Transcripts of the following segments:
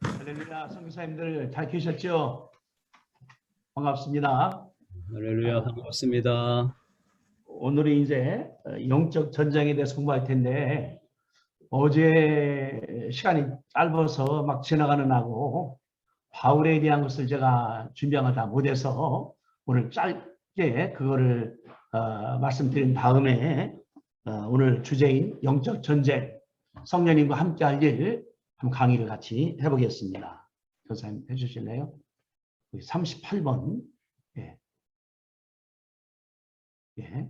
할렐루야, 성교사님들 잘 계셨죠? 반갑습니다. 할렐루야, 반갑습니다. 오늘은 이제 영적 전쟁에 대해서 공부할 텐데, 어제 시간이 짧아서 막 지나가는 하고 바울에 대한 것을 제가 준비한 걸 다 못해서 오늘 짧게 그거를 말씀드린 다음에 오늘 주제인 영적 전쟁, 성령님과 함께 할 일 한번 강의를 같이 해보겠습니다. 교사님 해주실래요? 38번. 예. 예.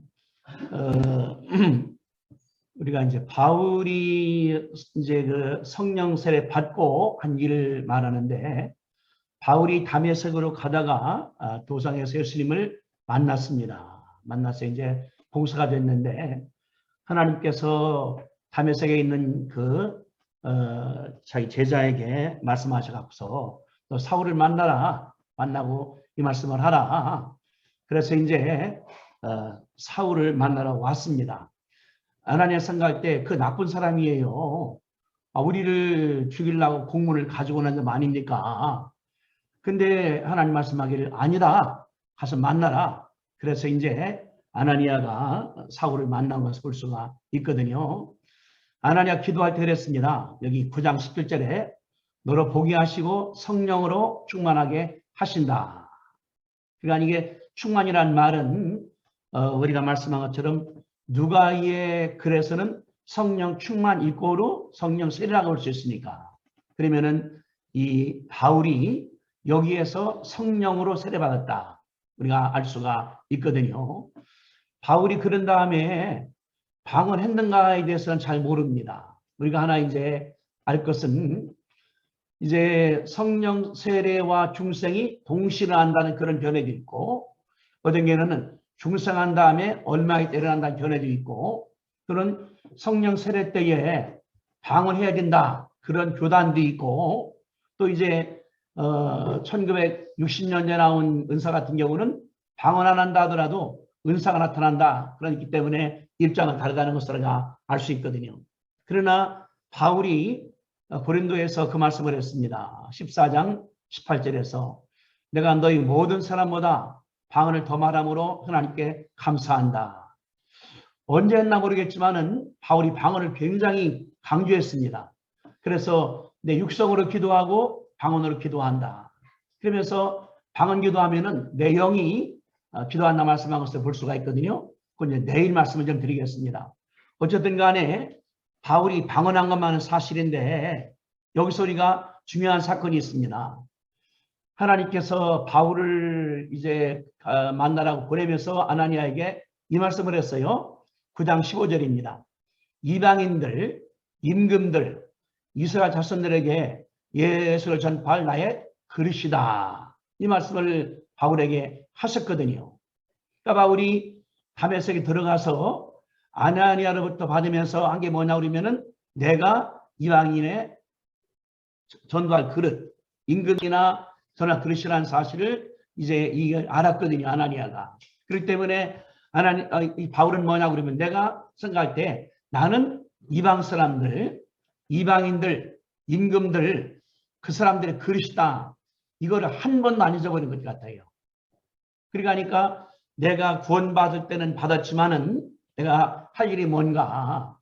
우리가 이제 바울이 이제 그 성령 세례 받고 한 일을 말하는데, 바울이 다메섹으로 가다가 도상에서 예수님을 만났습니다. 만나서 이제 봉사가 됐는데, 하나님께서 다메섹에 있는 자기 제자에게 말씀하셔서 너 사울을 만나라. 만나고 이 말씀을 하라. 그래서 이제 사울을 만나러 왔습니다. 아나니아 생각할 때 그 나쁜 사람이에요. 우리를 죽이려고 공문을 가지고 온 놈 아닙니까? 근데 하나님 말씀하기를 아니다. 가서 만나라. 그래서 이제 아나니아가 사울을 만난 것을 볼 수가 있거든요. 아나니아 기도할 때 그랬습니다. 여기 9장 17절에 너로 보게 하시고 성령으로 충만하게 하신다. 그러니까 이게 충만이란 말은 우리가 말씀한 것처럼 누가의 글에서는 성령 충만 이꼬르 성령 세례라고 할 수 있으니까, 그러면은 이 바울이 여기에서 성령으로 세례받았다 우리가 알 수가 있거든요. 바울이 그런 다음에 방언했는가에 대해서는 잘 모릅니다. 우리가 하나 이제 알 것은 이제 성령 세례와 중생이 동시에 한다는 그런 견해도 있고, 어떤 경우는 중생한 다음에 얼마에 때려난다는 견해도 있고, 그런 성령 세례 때에 방언해야 된다 그런 교단도 있고, 또 이제 1960년대 나온 은사 같은 경우는 방언 안 한다 하더라도 은사가 나타난다, 그렇기 때문에 입장은 다르다는 것을 알 수 있거든요. 그러나 바울이 고린도에서 그 말씀을 했습니다. 14장 18절에서 내가 너희 모든 사람보다 방언을 더 말함으로 하나님께 감사한다. 언제 했나 모르겠지만은 바울이 방언을 굉장히 강조했습니다. 그래서 내 육성으로 기도하고 방언으로 기도한다. 그러면서 방언 기도하면은 내 영이 기도한다 말씀한 것을 볼 수가 있거든요. 그건 이제 내일 말씀을 좀 드리겠습니다. 어쨌든 간에 바울이 방언한 것만은 사실인데, 여기서 우리가 중요한 사건이 있습니다. 하나님께서 바울을 이제 만나라고 보내면서 아나니아에게 이 말씀을 했어요. 9장 15절입니다. 이방인들, 임금들, 이스라엘 자손들에게 예수를 전파할 나의 그릇이다. 이 말씀을 바울에게 하셨거든요. 그러니까 바울이 다메섹에 들어가서 아나니아로부터 받으면서 한 게 뭐냐 그러면은 내가 이방인의 전도할 그릇, 임금이나 전할 그릇이라는 사실을 이제 알았거든요, 아나니아가. 그렇기 때문에 이 바울은 뭐냐 그러면 내가 생각할 때 나는 이방 사람들, 이방인들, 임금들, 그 사람들의 그릇이다. 이거를 한 번도 안 잊어버린 것 같아요. 그러니까 내가 구원받을 때는 받았지만은 내가 할 일이 뭔가.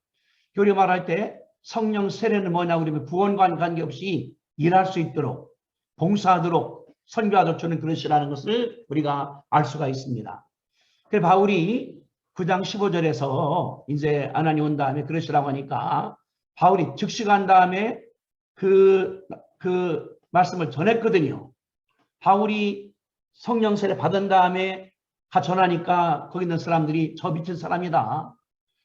교리 말할 때 성령 세례는 뭐냐 그러면 구원과 관계없이 일할 수 있도록, 봉사하도록, 선교하도록 주는 그릇이라는 것을 우리가 알 수가 있습니다. 그래서 바울이 9장 15절에서 이제 아나니 온 다음에 그릇이라고 하니까 바울이 즉시 간 다음에 그 말씀을 전했거든요. 바울이 성령 세례 받은 다음에 가 전하니까 거기 있는 사람들이 저 미친 사람이다.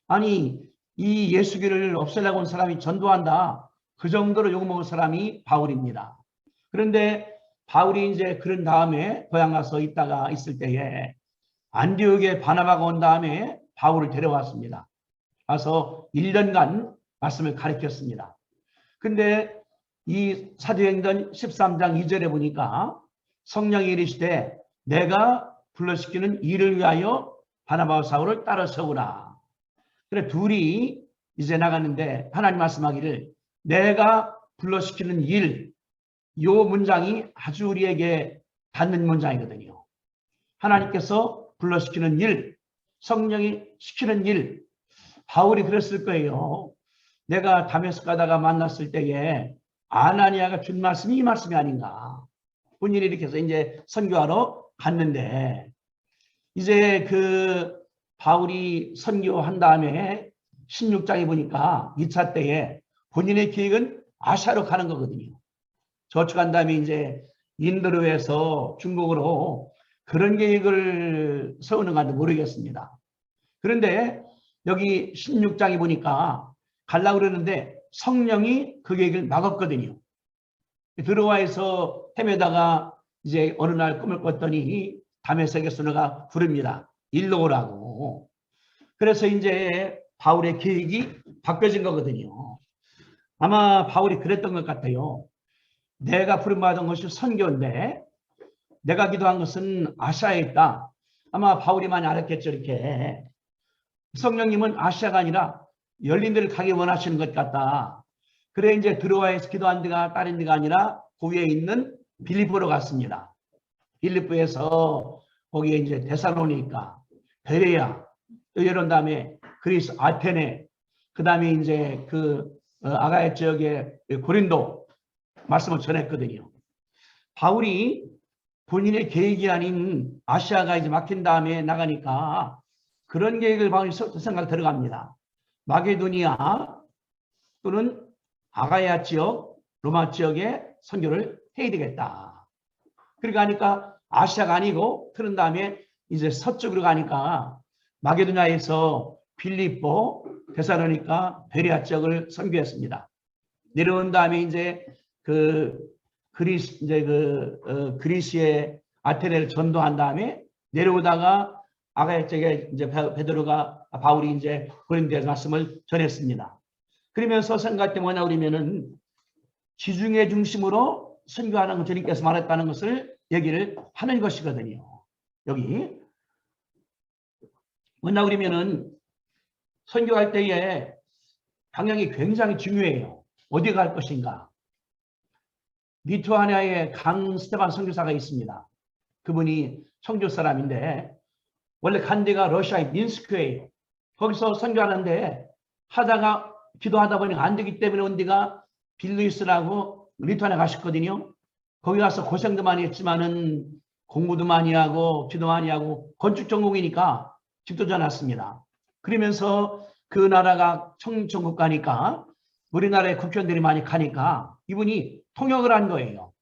아니 이 예수교를 없애려고 온 사람이 전도한다. 그 정도로 욕먹은 사람이 바울입니다. 그런데 바울이 이제 그런 다음에 고향 가서 있다가 있을 때에 안디옥에 바나바가 온 다음에 바울을 데려왔습니다. 와서 1년간 말씀을 가르쳤습니다. 근데 이 사도행전 13장 2절에 보니까 성령이 이르시되 내가 불러시키는 일을 위하여 바나바와 사울을 따라 서구라. 그래 둘이 이제 나갔는데 하나님 말씀하기를 내가 불러시키는 일, 요 문장이 아주 우리에게 닿는 문장이거든요. 하나님께서 불러시키는 일, 성령이 시키는 일. 바울이 그랬을 거예요. 내가 다메섹 가다가 만났을 때에 아나니아가 준 말씀이 이 말씀이 아닌가. 본인이 이렇게 해서 이제 선교하러 갔는데, 이제 그 바울이 선교한 다음에 16장에 보니까 2차 때에 본인의 계획은 아시아로 가는 거거든요. 저쪽 간 다음에 이제 인도로 해서 중국으로 그런 계획을 세우는가도 모르겠습니다. 그런데 여기 16장에 보니까 가려고 그러는데 성령이 그 계획을 막았거든요. 드로아에서 헤매다가 이제 어느 날 꿈을 꿨더니 다메섹에서 누가 부릅니다. 일로 오라고. 그래서 이제 바울의 계획이 바뀌어진 거거든요. 아마 바울이 그랬던 것 같아요. 내가 부름받은 것이 선교인데 내가 기도한 것은 아시아에 있다. 아마 바울이 많이 알았겠죠. 이렇게 성령님은 아시아가 아니라 열린 데를 가기 원하시는 것 같다. 그래 이제 드로아에서 기도한 데가 다른 데가 아니라 그 위에 있는 빌립보로 갔습니다. 빌립보에서 거기에 이제 데살로니가, 베레야, 이런 다음에 그리스, 아테네, 그 다음에 이제 그 아가야 지역의 고린도 말씀을 전했거든요. 바울이 본인의 계획이 아닌 아시아가 이제 막힌 다음에 나가니까 그런 계획을 바울이 생각 들어갑니다. 마게도니아 또는 아가야 지역, 로마 지역에 선교를 해야 되겠다. 그러니까 하니까 아시아가 아니고 그런 다음에 이제 서쪽으로 가니까 마게도니아에서 빌립보, 데살로니가, 베레아 지역을 선교했습니다. 내려온 다음에 이제 그리스의 아테네를 전도한 다음에 내려오다가 아가야 지역에 이제 바울이 이제 고린도에 말씀을 전했습니다. 그러면서 생각할 때 뭐냐 그러면은 지중해 중심으로 선교하는 것 주님께서 말했다는 것을 얘기를 하는 것이거든요. 여기 뭐냐 그러면은 선교할 때에 방향이 굉장히 중요해요. 어디 갈 것인가. 리투아니아에 강 스테반 선교사가 있습니다. 그분이 청주 사람인데 원래 간 데가 러시아의 민스크예요. 거기서 선교하는데 하다가 기도하다 보니까 안 되기 때문에 온 데가 빌루이스라고 리투아니아 가셨거든요. 거기 가서 고생도 많이 했지만은 공부도 많이 하고 기도 많이 하고 건축 전공이니까 집도 져놨습니다. 그러면서 그 나라가 청정국 가니까 우리나라의 국회의원들이 많이 가니까 이분이 통역을 한 거예요.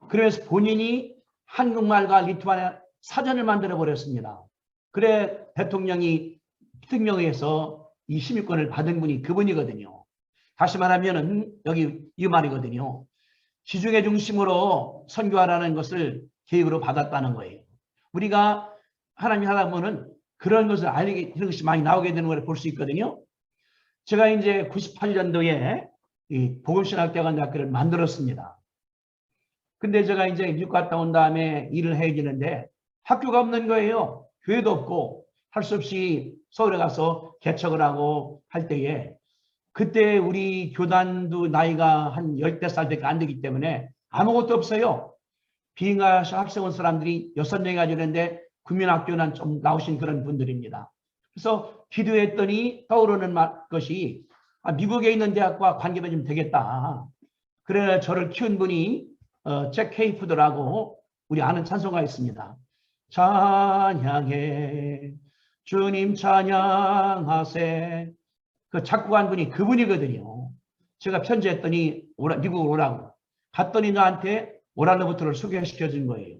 그래서 본인이 한국말과 리투아니아 사전을 만들어 버렸습니다. 그래 대통령이 특명해서 이 시민권을 받은 분이 그분이거든요. 다시 말하면은 여기 이 말이거든요. 지중해 중심으로 선교하라는 것을 계획으로 받았다는 거예요. 우리가 하나님이 하다 보면 그런 것을 알게 이런 것이 많이 나오게 되는 걸 볼 수 있거든요. 제가 이제 98년도에 이 복음신학대학원대학교를 만들었습니다. 근데 제가 이제 미국 갔다 온 다음에 일을 해야 되는데 학교가 없는 거예요. 교회도 없고 할 수 없이 서울에 가서 개척을 하고 할 때에 그때 우리 교단도 나이가 한 10살 밖에 안 되기 때문에 아무것도 없어요. 비인가 학생 온 사람들이 6명이 가지는데 국민학교는 좀 나오신 그런 분들입니다. 그래서 기도했더니 떠오르는 것이 미국에 있는 대학과 관계가 좀 되겠다. 그래 저를 키운 분이 잭 케이프더라고 우리 아는 찬송가 있습니다. 찬양해 주님 찬양하세. 그 작곡한 분이 그분이거든요. 제가 편지했더니 미국으로 오라고. 갔더니 나한테 오랄로부터를 소개시켜 준 거예요.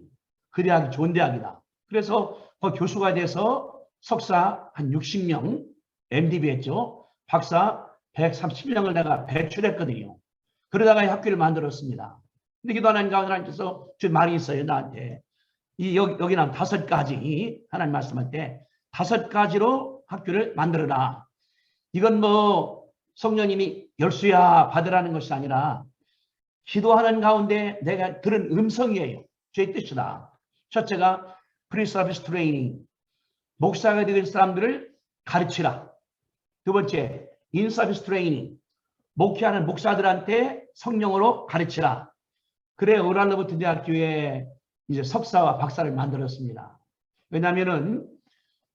그 대학이 좋은 대학이다. 그래서 그 교수가 돼서 석사 한 60명, MDB 했죠. 박사 130명을 내가 배출했거든요. 그러다가 이 학교를 만들었습니다. 근데 기도하는 가운데서 좀 말이 있어요, 나한테. 여기는 5가지, 하나님 말씀할 때 5가지로 학교를 만들어라. 이건 뭐 성령님이 열수야 받으라는 것이 아니라 기도하는 가운데 내가 들은 음성이에요. 주의 뜻이다. 첫째가 프리서비스 트레이닝, 목사가 되는 사람들을 가르치라. 두 번째, 인서비스 트레이닝, 목회하는 목사들한테 성령으로 가르치라. 그래 오랄로버트 대학교에 이제 석사와 박사를 만들었습니다. 왜냐하면은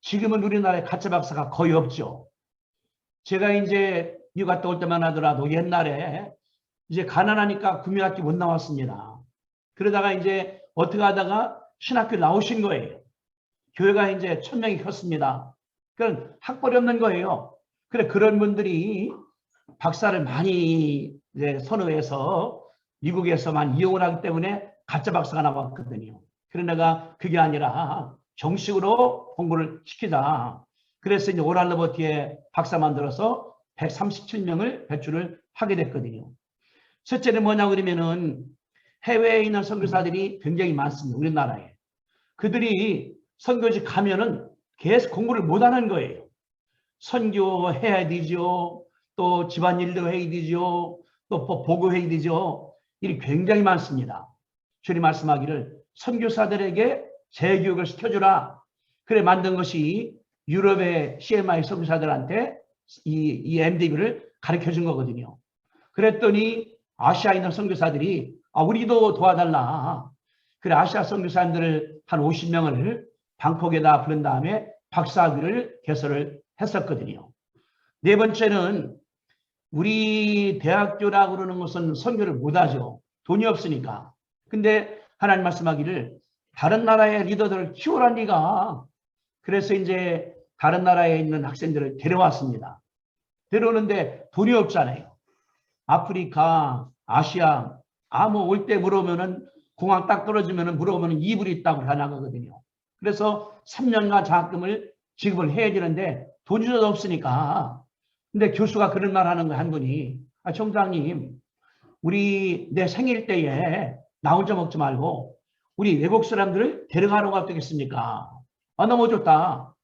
지금은 우리나라에 가짜 박사가 거의 없죠. 제가 이제 미국 갔다 올 때만 하더라도 옛날에 이제 가난하니까 국민학교 못 나왔습니다. 그러다가 이제 어떻게 하다가 신학교 나오신 거예요. 교회가 이제 1000명이 컸습니다. 그건 학벌이 없는 거예요. 그래 그런 분들이 박사를 많이 이제 선호해서 미국에서만 이용을 하기 때문에 가짜 박사가 나왔거든요. 그러다가 그게 아니라 정식으로 공부를 시키자. 그래서 이제 오랄로버트의 박사 만들어서 137명을 배출을 하게 됐거든요. 첫째는 뭐냐고 그러면은 해외에 있는 선교사들이 굉장히 많습니다. 우리나라에. 그들이 선교지 가면은 계속 공부를 못하는 거예요. 선교해야 되죠. 또 집안일도 해야 되죠. 또 보고해야 되죠. 일이 굉장히 많습니다. 주님 말씀하기를 선교사들에게 재교육을 시켜주라. 그래 만든 것이 유럽의 CMI 선교사들한테 이 MDB를 가르쳐준 거거든요. 그랬더니 아시아에 있는 선교사들이 우리도 도와달라. 그래 아시아 선교사님들을 한 50명을 방콕에다 부른 다음에 박사학위를 개설을 했었거든요. 네 번째는 우리 대학교라고 그러는 것은 선교를 못하죠. 돈이 없으니까. 근데 하나님 말씀하기를 다른 나라의 리더들을 키우란 니가. 그래서 이제 다른 나라에 있는 학생들을 데려왔습니다. 데려오는데 돈이 없잖아요. 아프리카, 아시아, 뭐 올 때 물어보면은 공항 딱 떨어지면은 물어보면은 이불이 있다고 다 나가거든요. 그래서 3년간 장학금을 지급을 해야 되는데 돈이 없으니까. 근데 교수가 그런 말 하는 거 한 분이 총장님 우리 내 생일 때에 나 혼자 먹지 말고 우리 외국 사람들을 데려가는 거 어떻겠습니까? 너무 좋다.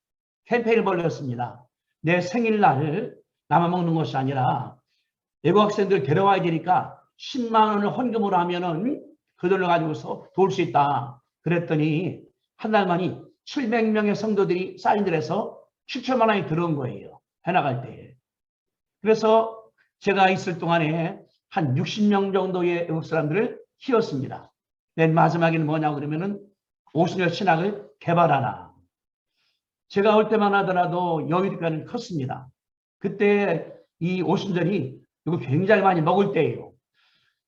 캠페인을 벌였습니다. 내 생일날 나만 먹는 것이 아니라 외국 학생들 데려와야 되니까 10만 원을 헌금으로 하면은 그들을 가지고서 도울 수 있다. 그랬더니 한 달 만에 700명의 성도들이 사인을 해서 7천만 원이 들어온 거예요. 해나갈 때. 그래서 제가 있을 동안에 한 60명 정도의 외국 사람들을 키웠습니다. 맨 마지막에는 뭐냐고 그러면은 오순절 신학을 개발하라. 제가 올 때만 하더라도 여의도까지는 컸습니다. 그때 이 오순절이 이거 굉장히 많이 먹을 때예요.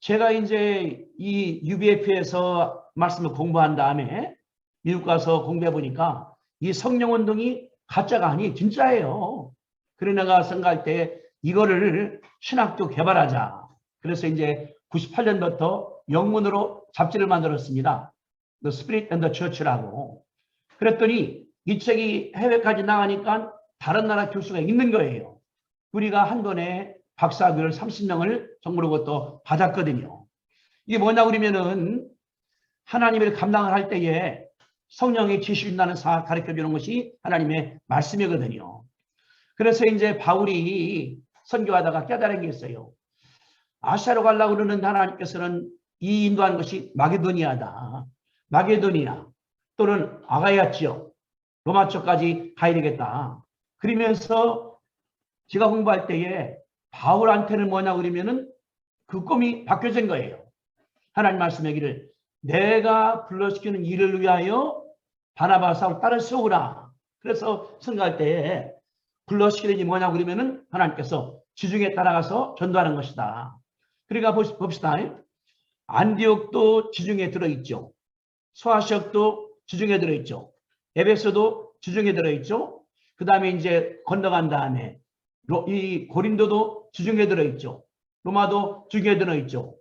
제가 이제 이 UBF에서 말씀을 공부한 다음에 미국 가서 공부해 보니까 이 성령운동이 가짜가 아니 진짜예요. 그래 내가 생각할 때 이거를 신학도 개발하자. 그래서 이제 98년부터 영문으로 잡지를 만들었습니다. The Spirit and the Church라고. 그랬더니 이 책이 해외까지 나가니까 다른 나라 교수가 읽는 거예요. 우리가 한 번에 박사학위를 30명을 정부로부터 받았거든요. 이게 뭐냐고 그러면은 하나님의 감당을 할 때에 성령의 지식을 나는 사학 가르쳐 주는 것이 하나님의 말씀이거든요. 그래서 이제 바울이 선교하다가 깨달은 게 있어요. 아시아로 가려고 그러는데 하나님께서는 이 인도한 것이 마게도니아다. 마게도니아 또는 아가야 지역, 로마 쪽까지 가야 되겠다. 그러면서 제가 공부할 때에 바울한테는 뭐냐고 그러면은 그 꿈이 바뀌어진 거예요. 하나님 말씀하기를 내가 불러시키는 일을 위하여 바나바 사울 따라 세우라. 그래서 생각할 때에 불러시키는 일이 뭐냐고 그러면은 하나님께서 지중해 따라가서 전도하는 것이다. 그러니까 봅시다. 안디옥도 지중해 들어있죠. 소아시아도 지중해 들어있죠. 에베소도 지중해 들어있죠. 그 다음에 이제 건너간 다음에 이 고린도도 지중해 들어있죠. 로마도 지중해 들어있죠.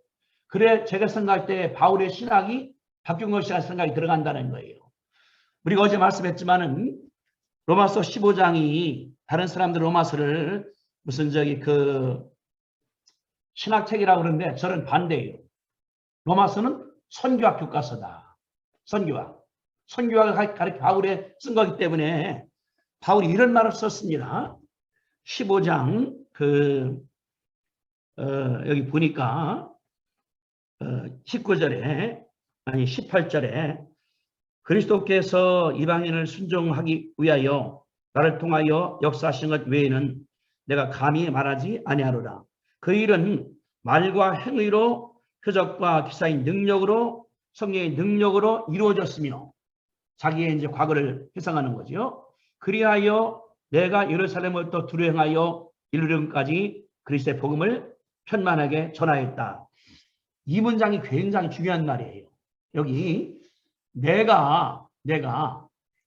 그래 제가 생각할 때 바울의 신학이 바뀐 것이라는 생각이 들어간다는 거예요. 우리가 어제 말씀했지만은 로마서 15장이 다른 사람들 로마서를 무슨 신학책이라고 그러는데 저는 반대예요. 로마서는 선교학 교과서다. 선교학을 가르쳐 바울에 쓴 거기 때문에 바울이 이런 말을 썼습니다. 15장 여기 보니까 19절에 아니 18절에 그리스도께서 이방인을 순종하기 위하여 나를 통하여 역사하신 것 외에는 내가 감히 말하지 아니하노라. 그 일은 말과 행위로 표적과 기사의 능력으로 성령의 능력으로 이루어졌으며 자기의 이제 과거를 회상하는 거죠. 그리하여 내가 예루살렘부터 두루 행하여 이르름까지 그리스도의 복음을 편만하게 전하였다. 이 문장이 굉장히 중요한 말이에요. 여기 내가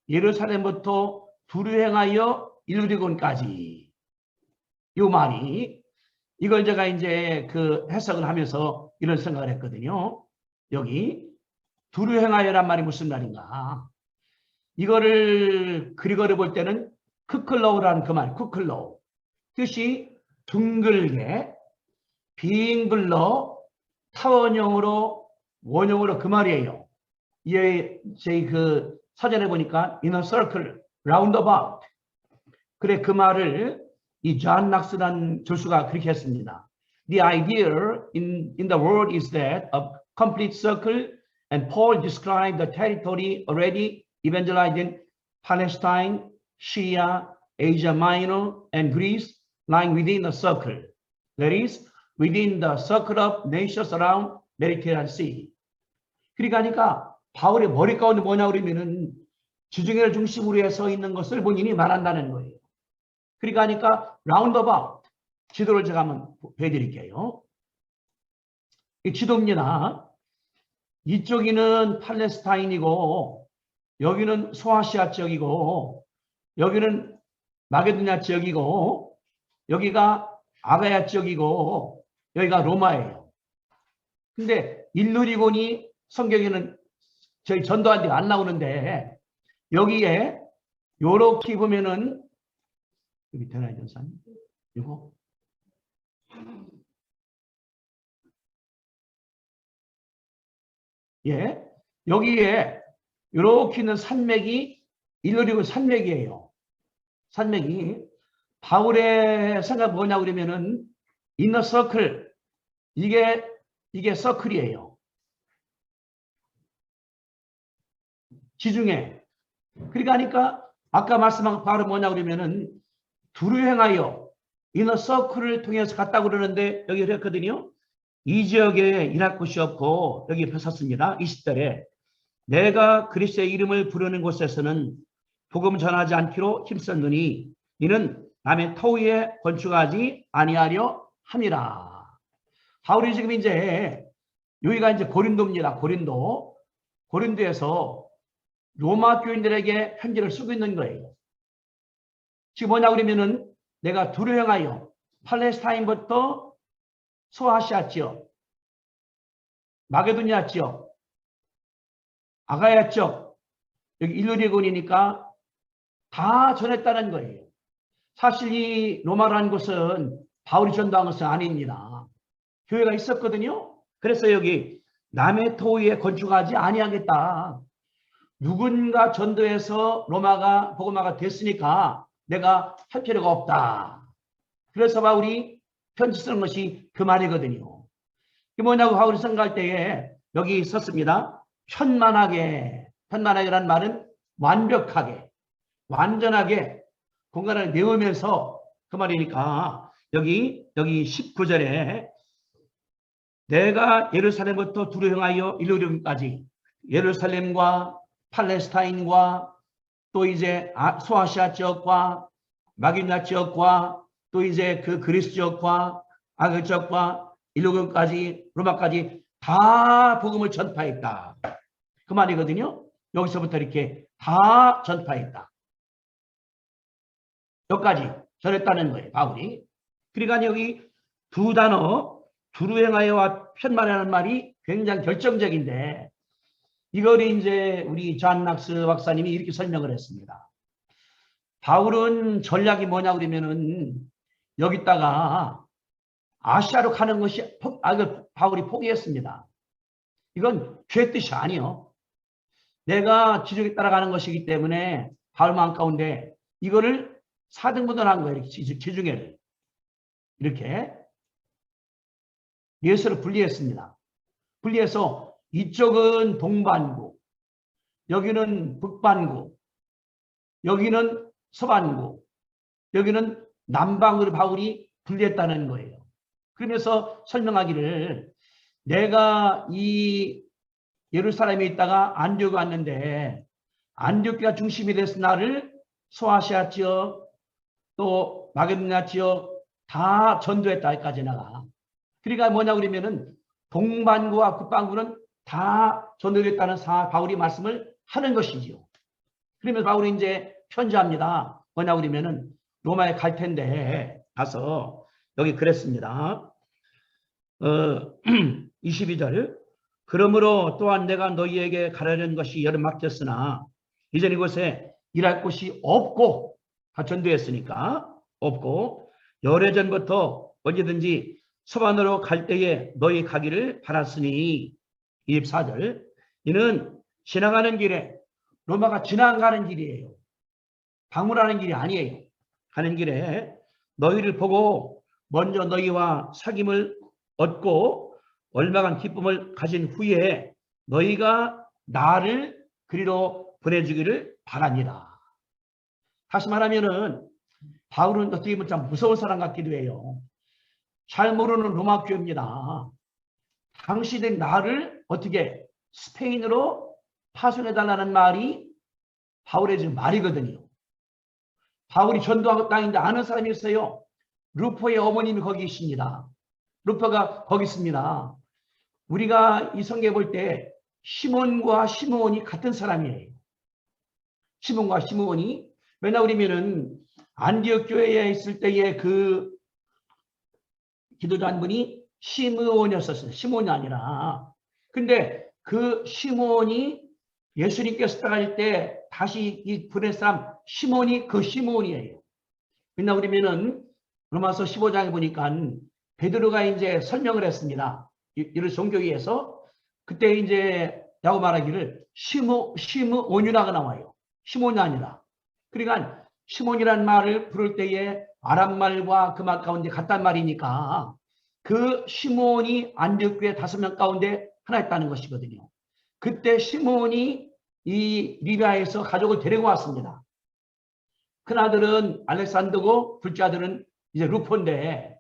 예루살렘부터 두루 행하여 이르리곤까지 이 말이 이걸 제가 이제 그 해석을 하면서 이런 생각을 했거든요. 여기 두루 행하여란 말이 무슨 말인가? 이거를 그리거를 볼 때는 크클로우라는 그 말, 크클로우. 뜻이 둥글게, 빙글러, 타원형으로, 원형으로 그 말이에요. 제 그 사전에 보니까 in a circle, roundabout. 그래 그 말을 이 존 낙스라는 교수가 그렇게 했습니다. The idea in the word is that a complete circle, and Paul described the territory already evangelized in Palestine, Syria, Asia Minor, and Greece, lying within a circle. That is, within the circle of nations around Mediterranean Sea. 그러니까 바울의 머리 가운데 뭐냐 그러면은 지중해를 중심으로 해서 있는 것을 본인이 말한다는 거예요. 그러니까 라운드어바웃 지도를 제가 한번 보여드릴게요. 이 지도입니다. 이쪽이는 팔레스타인이고 여기는 소아시아 지역이고 여기는 마게도냐 지역이고 여기가 아가야 지역이고 여기가 로마예요. 근데 일루리곤이 성경에는 저희 전도한 데가 안 나오는데 여기에 요렇게 보면은 여기 되나요, 전사님? 이거 예, 여기에 이렇게 있는 산맥이 일루리곤 산맥이에요. 산맥이 바울의 생각 뭐냐 그러면은 인너 서클 이게 서클이에요. 지중해. 그러니까 아까 말씀한 바울은 뭐냐 그러면은 두루 행하여 인너 서클을 통해서 갔다고 그러는데 여기 그랬거든요. 이 지역에 일할 곳이 없고 여기 폈었습니다. 20절에 내가 그리스도의 이름을 부르는 곳에서는 복음 전하지 않기로 힘썼느니 이는 남의 터위에 건축하지 아니하려 함이라. 바울이 지금 이제 여기가 이제 고린도입니다. 고린도에서 로마 교인들에게 편지를 쓰고 있는 거예요. 지금 뭐냐 그러면은 내가 두루 행하여 팔레스타인부터 소아시아 지역, 마게도니아 지역, 아가야 지역, 여기 일루리곤이니까 다 전했다는 거예요. 사실 이 로마라는 곳은 바울이 전도한 것은 아닙니다. 교회가 있었거든요. 그래서 여기 남의 토위에 건축하지 아니하겠다. 누군가 전도해서 로마가 복음화가 됐으니까 내가 할 필요가 없다. 그래서 바울이 편지 쓰는 것이 그 말이거든요. 이게 뭐냐고 바울이 생각할 때에 여기 썼습니다. 편만하게라는 말은 완벽하게, 완전하게 공간을 내우면서 그 말이니까 여기 19절에 내가 예루살렘부터 두루 행하여 일루리움까지 예루살렘과 팔레스타인과 또 이제 소아시아 지역과 마게도냐 지역과 또 이제 그 그리스 지역과 아그 지역과 일루리움까지 로마까지 다 복음을 전파했다. 그 말이거든요. 여기서부터 이렇게 다 전파했다. 여기까지 전했다는 거예요. 바울이. 그러니까 여기 두 단어 두루 행하여와 편만하는 말이 굉장히 결정적인데 이걸 이제 우리 존 낙스 박사님이 이렇게 설명을 했습니다. 바울은 전략이 뭐냐 그러면은 여기다가 아시아로 가는 것이 바울이 포기했습니다. 이건 죄 뜻이 아니요. 내가 지중해 따라가는 것이기 때문에 바울 마음 가운데 이거를 4등분을 한 거예요. 지중해를 이렇게 예수를 분리했습니다. 분리해서 이쪽은 동반구, 여기는 북반구, 여기는 서반구, 여기는 남방으로 바울이 분리했다는 거예요. 그러면서 설명하기를 내가 이 예루살렘에 있다가 안디옥에 왔는데 안디옥가 중심이 돼서 나를 소아시아 지역 또 마게도냐 지역 다 전도했다까지 나가. 그러니까 뭐냐 그러면은 동반구와 북반구는 다 전도됐다는 바울이 말씀을 하는 것이지요. 그러면서 바울이 이제 편지합니다. 뭐냐 그러면은 로마에 갈 텐데 가서 여기 그랬습니다. 22절 그러므로 또한 내가 너희에게 가르치는 것이 여러 맡겼으나 이전 이곳에 일할 곳이 없고 다 전도했으니까 없고 열애전부터 언제든지 서반으로 갈 때에 너희 가기를 바랐으니 24절 이는 지나가는 길에 로마가 지나가는 길이에요. 방문하는 길이 아니에요. 가는 길에 너희를 보고 먼저 너희와 사귐을 얻고 얼마간 기쁨을 가진 후에 너희가 나를 그리로 보내주기를 바랍니다. 다시 말하면은 바울은 어떻게 보면 참 무서운 사람 같기도 해요. 잘 모르는 로마 교회입니다. 당신의 나를 어떻게 스페인으로 파송해달라는 말이 바울의 지금 말이거든요. 바울이 전도하고 땅인데 아는 사람이 있어요. 루포의 어머님이 거기 있습니다. 루포가 거기 있습니다. 우리가 이 성경에 볼 때 시몬과 시므온이 같은 사람이에요. 시몬과 시므온이 왜냐 그러면은 안디옥 교회에 있을 때의 그 기도자 한 분이 시므온이었었어요. 시몬이 아니라. 근데 그 시몬이 예수님께서 따라갈 때 다시 이 보낸 사람 시몬이 그 시몬이에요. 왜냐 그러면은 로마서 15장에 보니까 베드로가 이제 설명을 했습니다. 이를 종교위에서 그때 이제 야고 말하기를 시므온이라고 나와요. 시몬이 아니라. 그러니까 시몬이라는 말을 부를 때에 아람 말과 그 말 가운데 같단 말이니까 그 시몬이 안디옥 교회 5명 가운데 하나였다는 것이거든요. 그때 시몬이 이 리비아에서 가족을 데리고 왔습니다. 큰아들은 알렉산더고 둘째 아들은 이제 루포인데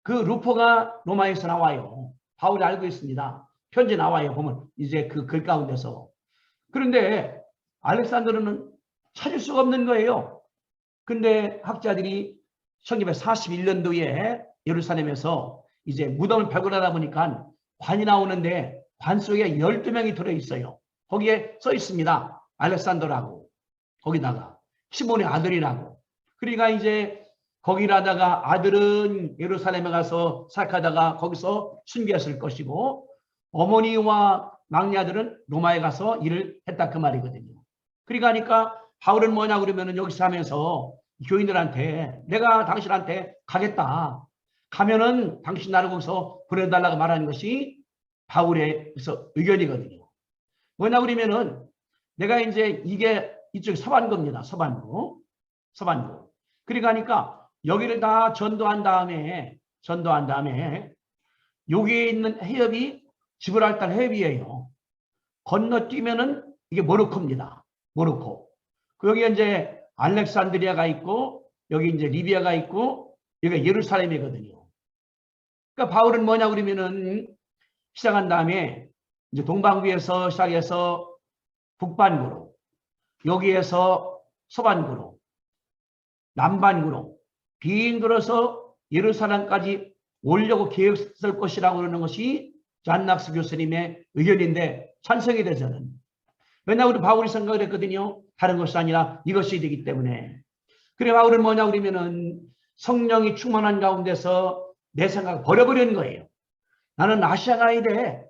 그 루포가 로마에서 나와요. 바울이 알고 있습니다. 편지 나와요. 보면 이제 그 글 가운데서. 그런데 알렉산더는 찾을 수가 없는 거예요. 근데 학자들이 1941년도에 예루살렘에서 이제 무덤을 발굴하다 보니까 관이 나오는데 관 속에 12명이 들어있어요. 거기에 써 있습니다. 알렉산더라고. 거기다가 시몬의 아들이라고. 그러니까 이제 거기라다가 아들은 예루살렘에 가서 사역하다가 거기서 순교했을 것이고 어머니와 막내 아들은 로마에 가서 일을 했다 그 말이거든요. 그러니까 바울은 뭐냐 그러면은 여기서 하면서 교인들한테 내가 당신한테 가겠다. 가면은 당신 나를 거기서 보내달라고 말하는 것이 바울의 의견이거든요. 뭐냐 그러면은 내가 이제 이게 이쪽 서반구입니다. 서반구. 그러니까 여기를 다 전도한 다음에 여기에 있는 해협이 지브랄tar 해협이에요. 건너뛰면은 이게 모로코입니다. 모로코. 여기 이제 알렉산드리아가 있고 여기 이제 리비아가 있고 여기가 예루살렘이거든요. 그러니까 바울은 뭐냐 그러면은 시작한 다음에 이제 동반구에서 시작해서 북반구로 여기에서 서반구로 남반구로 빈들어서 예루살렘까지 오려고 계획했을 것이라고 그러는 것이 잔낙스 교수님의 의견인데 찬성이 되서는 왜냐하면 바울이 생각을 했거든요. 다른 것이 아니라 이것이 되기 때문에. 그래 바울은 뭐냐 그러면은 성령이 충만한 가운데서 내 생각을 버려버리는 거예요. 나는 아시아가 가야 돼.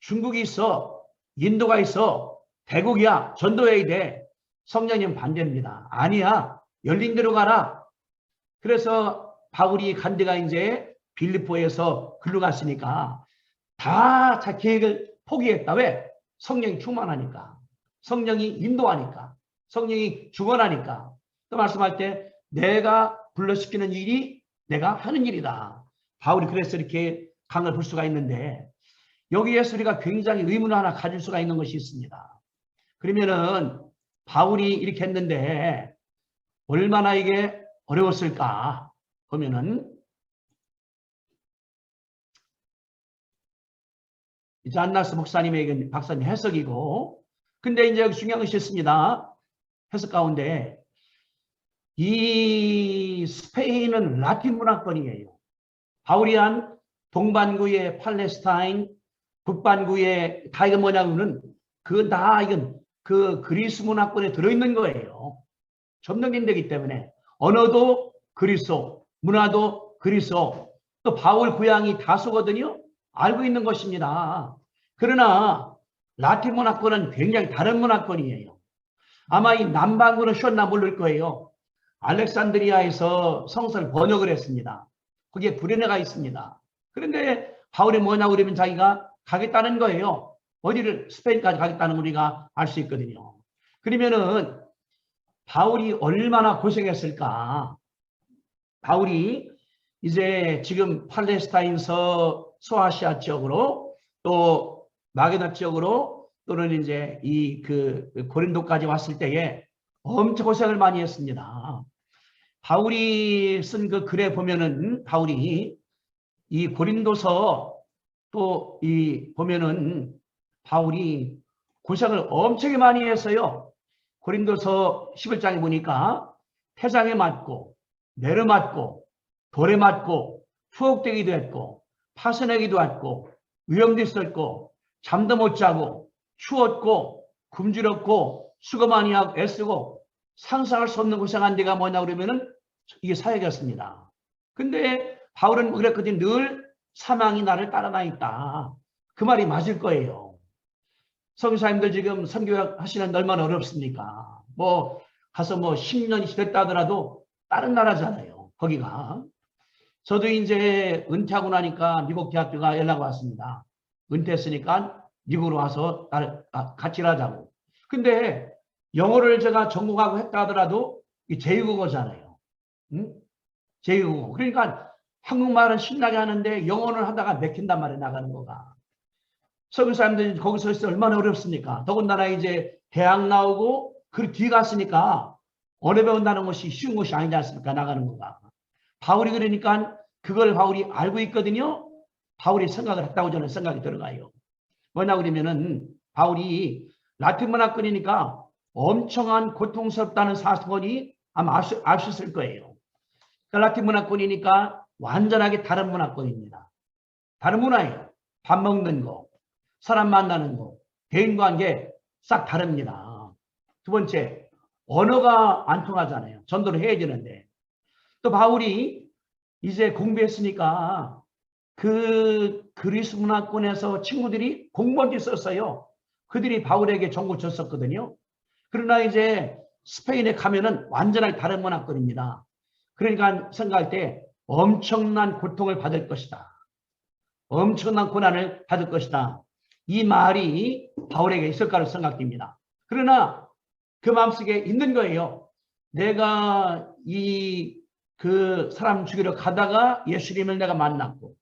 중국이 있어. 인도가 있어. 대국이야. 전도해야 돼. 성령님 반대입니다. 아니야. 열린 대로 가라. 그래서 바울이 간 데가 이제 빌립보에서 글로 갔으니까 다 자 계획을 포기했다. 왜? 성령이 충만하니까. 성령이 인도하니까. 성령이 주관하니까. 또 말씀할 때 내가 불러시키는 일이 내가 하는 일이다. 바울이 그래서 이렇게 강을 볼 수가 있는데 여기에서 우리가 굉장히 의문을 하나 가질 수가 있는 것이 있습니다. 그러면은 바울이 이렇게 했는데 얼마나 이게 어려웠을까 보면은 잔나스 목사님의 박사님 해석이고, 근데 이제 중요한 것이 있습니다. 해석 가운데 이 스페인은 라틴 문화권이에요. 바울이 한 동반구의 팔레스타인, 북반구의 다 이건 뭐냐면은 이건 그 그리스 문화권에 들어있는 거예요. 점령된되기 때문에 언어도 그리스어, 문화도 그리스어, 또 바울 고향이 다소거든요. 알고 있는 것입니다. 그러나 라틴 문화권은 굉장히 다른 문화권이에요. 아마 이 남반구는 쉬었나 모를 거예요. 알렉산드리아에서 성서를 번역을 했습니다. 거기에 구레네가 있습니다. 그런데 바울이 뭐냐고 그러면 자기가 가겠다는 거예요. 어디를 스페인까지 가겠다는 우리가 알 수 있거든요. 그러면은 바울이 얼마나 고생했을까. 바울이 이제 지금 팔레스타인서 소아시아 지역으로 또 마게다 지역으로 또는 이제 이 고린도까지 왔을 때에 엄청 고생을 많이 했습니다. 바울이 쓴 그 글에 보면은 바울이 이 고린도서 또 이 보면은 바울이 고생을 엄청 많이 했어요. 고린도서 11장에 보니까 태장에 맞고 매를 맞고 돌에 맞고 투옥되기도 했고 파선하기도 했고 위험도 있었고 잠도 못 자고 추웠고 굶주렸고 수고 많이 하고 애쓰고 상상할 수 없는 고생한 데가 뭐냐 그러면은 이게 사역이었습니다. 근데 바울은 그랬거든요. 늘 사망이 나를 따라나 있다. 그 말이 맞을 거예요. 선교사님들 지금 선교하시는 얼마나 어렵습니까? 뭐 가서 뭐 10년이 됐다 하더라도 다른 나라잖아요. 거기가. 저도 이제 은퇴하고 나니까 미국 대학교가 연락 왔습니다. 은퇴했으니까 미국으로 와서 같이 일하자고. 근데 영어를 제가 전공하고 했다 하더라도 제2국어잖아요. 응? 제2국어. 그러니까 한국말은 신나게 하는데 영어를 하다가 맥힌단 말이에요. 나가는 거가. 선교사님들이 거기서 있어 얼마나 어렵습니까? 더군다나 이제 대학 나오고 그 뒤에 갔으니까 언어 배운다는 것이 쉬운 것이 아니지 않습니까? 나가는 거가. 바울이 그러니까 그걸 바울이 알고 있거든요. 바울이 생각을 했다고 저는 생각이 들어가요. 뭐냐 그러면은 바울이 라틴 문화권이니까 엄청난 고통스럽다는 사건이 아마 알 수 있을 거예요. 라틴 문화권이니까 완전하게 다른 문화권입니다. 다른 문화예요. 밥 먹는 거, 사람 만나는 거, 대인관계 싹 다릅니다. 두 번째, 언어가 안 통하잖아요. 전도를 해야 되는데. 또 바울이 이제 공부했으니까 그 그리스 문화권에서 친구들이 공무원도 있었어요. 그들이 바울에게 전고 줬었거든요. 그러나 이제 스페인에 가면은 완전하게 다른 문화권입니다. 그러니까 생각할 때 엄청난 고통을 받을 것이다. 엄청난 고난을 받을 것이다. 이 말이 바울에게 있을까로 생각됩니다. 그러나 그 마음속에 있는 거예요. 내가 그 사람 죽이러 가다가 예수님을 내가 만났고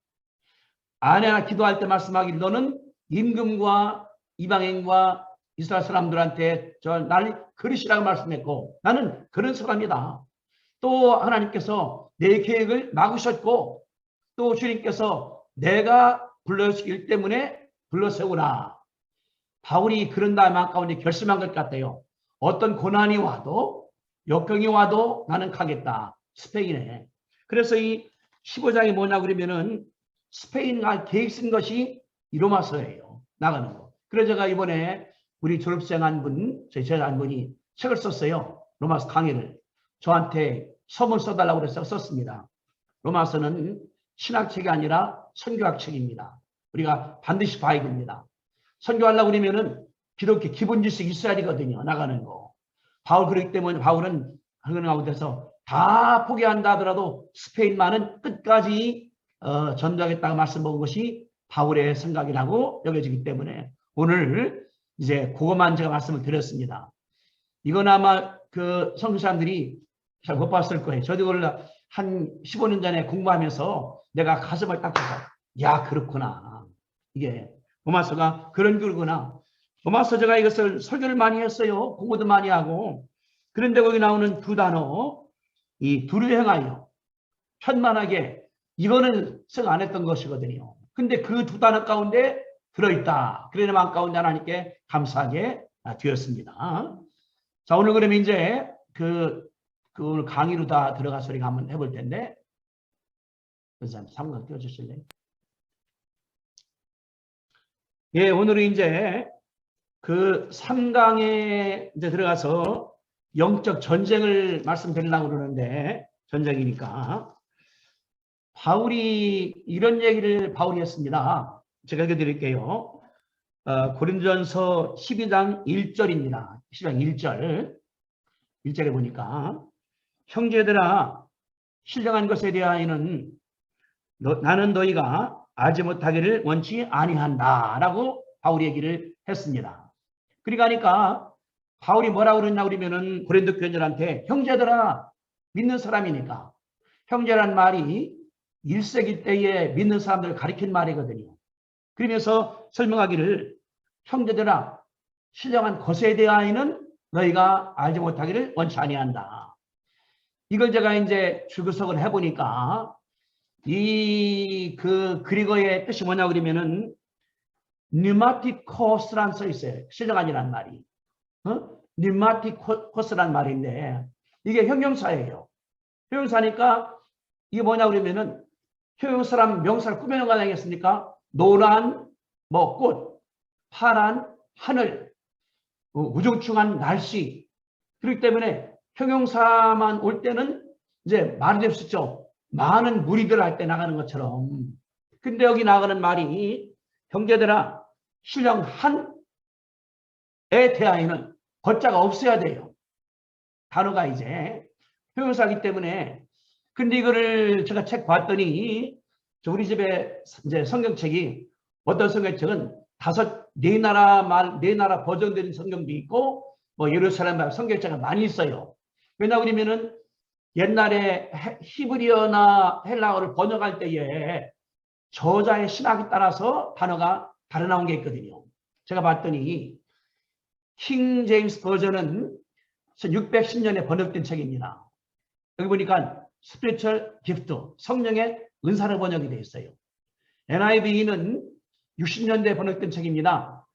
아내가 기도할 때 말씀하기를 너는 임금과 이방인과 이스라엘 사람들한테 날 그리시라고 말씀했고 나는 그런 사람이다. 또 하나님께서 내 계획을 막으셨고 또 주님께서 내가 불러주시기 때문에 불러세우라. 바울이 그런 다음에 가운데 결심한 것 같아요. 어떤 고난이 와도 역경이 와도 나는 가겠다. 스페인에. 그래서 이 15장이 뭐냐 그러면은 스페인 갈 계획 쓴 것이 이 로마서예요. 나가는 거. 그래서 제가 이번에 우리 졸업생 한 분, 저희 제자 한 분이 책을 썼어요. 로마서 강의를. 저한테 서문 써달라고 그래서 썼습니다. 로마서는 신학책이 아니라 선교학 책입니다. 우리가 반드시 봐야 됩니다. 선교하려고 그러면은 기독교 기본 지식이 있어야 되거든요. 나가는 거. 바울 그렇기 때문에 바울은 그런 가운데서 다 포기한다 하더라도 스페인만은 끝까지 전도하겠다고 말씀 먹은 것이 바울의 생각이라고 여겨지기 때문에 오늘 이제 그것만 제가 말씀을 드렸습니다. 이건 아마 그 선교사님들이 잘 못 봤을 거예요. 저도 그걸 한 15년 전에 공부하면서 내가 가슴을 딱 쳐서 야 그렇구나. 이게 로마서가 그런 거구나. 로마서 제가 이것을 설교를 많이 했어요. 공부도 많이 하고. 그런데 거기 나오는 두 단어 이 두루 행하여 편만하게 이거는 생각 안 했던 것이거든요. 근데 그 두 단어 가운데 들어있다. 그러나 마음 가운데 하나님께 감사하게 되었습니다. 자, 오늘 그러면 이제 오늘 강의로 다 들어가서 우리가 한번 해볼 텐데, 그래서 잠깐 띄워주실래요? 예, 오늘은 이제 그 3강에 이제 들어가서 영적 전쟁을 말씀드리려고 그러는데, 전쟁이니까. 바울이 이런 얘기를 바울이 했습니다. 제가 읽어드릴게요. 고린도전서 12장 1절입니다. 12장 1절. 1절에 보니까 형제들아 신령한 것에 대하여는 나는 너희가 알지 못하기를 원치 아니한다 라고 바울이 얘기를 했습니다. 그러니까 바울이 뭐라고 그러냐 그러면은 고린도 교인들한테 형제들아, 믿는 사람이니까. 형제란 말이 1세기 때에 믿는 사람들을 가리킨 말이거든요. 그러면서 설명하기를 형제들아 신령한 것에 대하여는 너희가 알지 못하기를 원치 아니한다. 이걸 제가 이제 줄구석을 해보니까 그리거의 뜻이 뭐냐 그러면은 pneumatikos라는 써 있어요. 신령한이라는 말이. pneumatikos라는 말인데 이게 형용사예요. 형용사니까 이게 뭐냐 그러면은 형용사라면 명사를 꾸며놓은 거 아니겠습니까? 노란 꽃, 파란 하늘, 우중충한 날씨. 그렇기 때문에 형용사만 올 때는 이제 말이 될 수 있죠. 많은 무리들 할 때 나가는 것처럼. 근데 여기 나가는 말이 형제들아 신령한에 대하여는 거자가 없어야 돼요. 단어가 이제 형용사이기 때문에. 근데 이거를 제가 책 봤더니 우리 집에 이제 성경책이 어떤 성경책은 네 나라 버전된 성경도 있고 예루살렘 성경책가 많이 있어요. 왜냐 그러면은 옛날에 히브리어나 헬라어를 번역할 때에 저자의 신학에 따라서 단어가 다르 나온 게 있거든요. 제가 봤더니 킹 제임스 버전은 610년에 번역된 책입니다. 여기 보니까 스피리추얼 기프트, 성령의 은사로 번역이 되어 있어요. NIV는 60년대에 번역된 책입니다.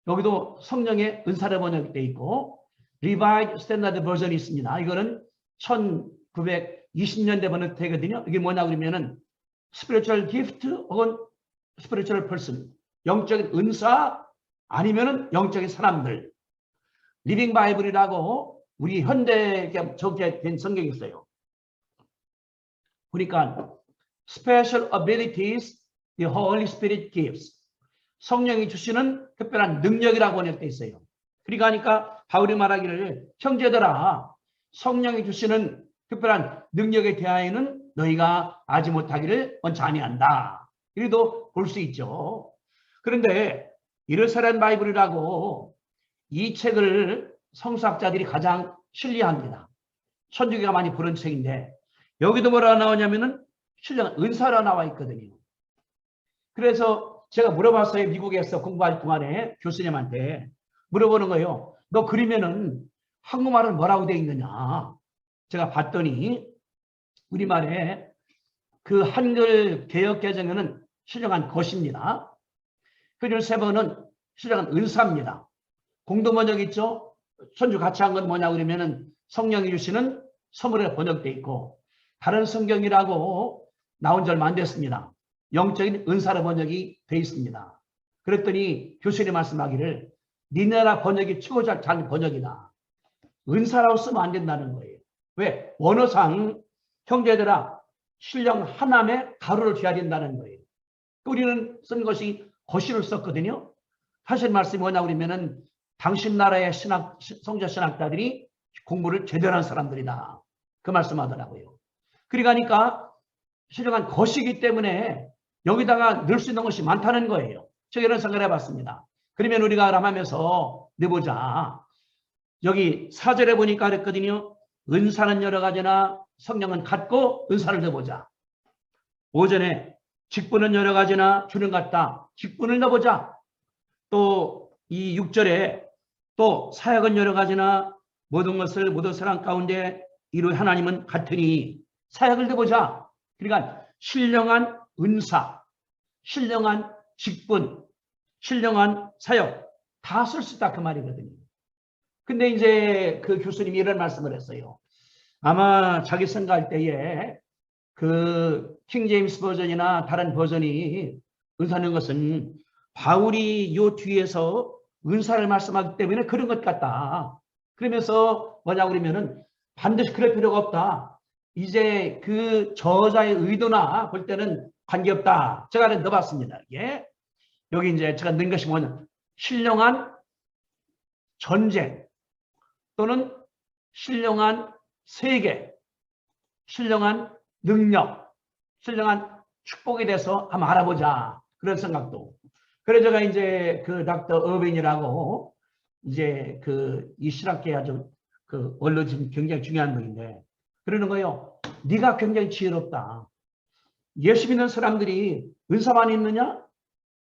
여기도 성령의 은사로 번역이 되어 있고 리바이드 스탠다드 버전이 있습니다. 이거는 1920년대 번역되거든요. 이게 뭐냐 그러면은 스피리추얼 기프트 혹은 스피리추얼 퍼슨, 영적인 은사 아니면은 영적인 사람들. 리빙 바이블이라고 우리 현대에 적용된 성경이 있어요. 보니까 special abilities the Holy Spirit gives. 성령이 주시는 특별한 능력이라고 번역되어 있어요. 그러니까 바울이 말하기를 형제들아 성령이 주시는 특별한 능력에 대하여는 너희가 알지 못하기를 원치 아니한다. 이래도 볼 수 있죠. 그런데 예루살렘 바이블이라고 이 책을 성서학자들이 가장 신뢰합니다. 천주교가 많이 부른 책인데 여기도 뭐라 나오냐면은 신령한 은사라 나와 있거든요. 그래서 제가 물어봤어요. 미국에서 공부할 동안에 교수님한테 물어보는 거예요. 너 그러면은 한국말은 뭐라고 되어 있느냐. 제가 봤더니 우리말에 그 한글 개역 개정에는 신령한 것입니다. 표준 세번은 신령한 은사입니다. 공동 번역 있죠. 천주 같이 한 건 뭐냐 그러면은 성령이 주시는 선물에 번역되어 있고 다른 성경이라고 나온 지 얼마 안 됐습니다. 영적인 은사로 번역이 되어 있습니다. 그랬더니 교수님이 말씀하기를 니네나라 번역이 최고 잘 번역이다. 은사라고 쓰면 안 된다는 거예요. 왜? 원어상 형제들아 신령 하나에 가로를 둬야 된다는 거예요. 우리는 쓴 것이 거시를 썼거든요. 사실 말씀이 뭐냐 그러면은 당신 나라의 성자 신학자들이 공부를 제대로 한 사람들이다. 그 말씀하더라고요. 그러니까 신령한 것이기 때문에 여기다가 넣을 수 있는 것이 많다는 거예요. 제가 이런 생각을 해봤습니다. 그러면 우리가 하면서 내보자. 여기 4절에 보니까 그랬거든요. 은사는 여러 가지나 성령은 같고 은사를 넣어보자. 5절에 직분은 여러 가지나 주는 같다. 직분을 넣어보자. 또 이 6절에 또 사역은 여러 가지나 모든 것을 모든 사람 가운데 이루 하나님은 같으니 사역을 넣어보자. 그러니까 신령한 은사, 신령한 직분, 신령한 사역 다 쓸 수 있다 그 말이거든요. 근데 이제 그 교수님이 이런 말씀을 했어요. 아마 자기 생각할 때에 그 킹제임스 버전이나 다른 버전이 은사는 것은 바울이 요 뒤에서 은사를 말씀하기 때문에 그런 것 같다. 그러면서 뭐냐고 그러면은 반드시 그럴 필요가 없다. 이제 그 저자의 의도나 볼 때는 관계없다. 제가 넣어봤습니다. 예. 여기 이제 제가 넣은 것이 뭐냐. 신령한 전쟁 또는 신령한 세계, 신령한 능력, 신령한 축복에 대해서 한번 알아보자. 그런 생각도. 그래서 제가 이제 그 닥터 어벤이라고 이제 그 이 신학계 아주 그 원로진 굉장히 중요한 분인데 그러는 거예요. 네가 굉장히 지혜롭다. 예수 믿는 사람들이 은사만 있느냐?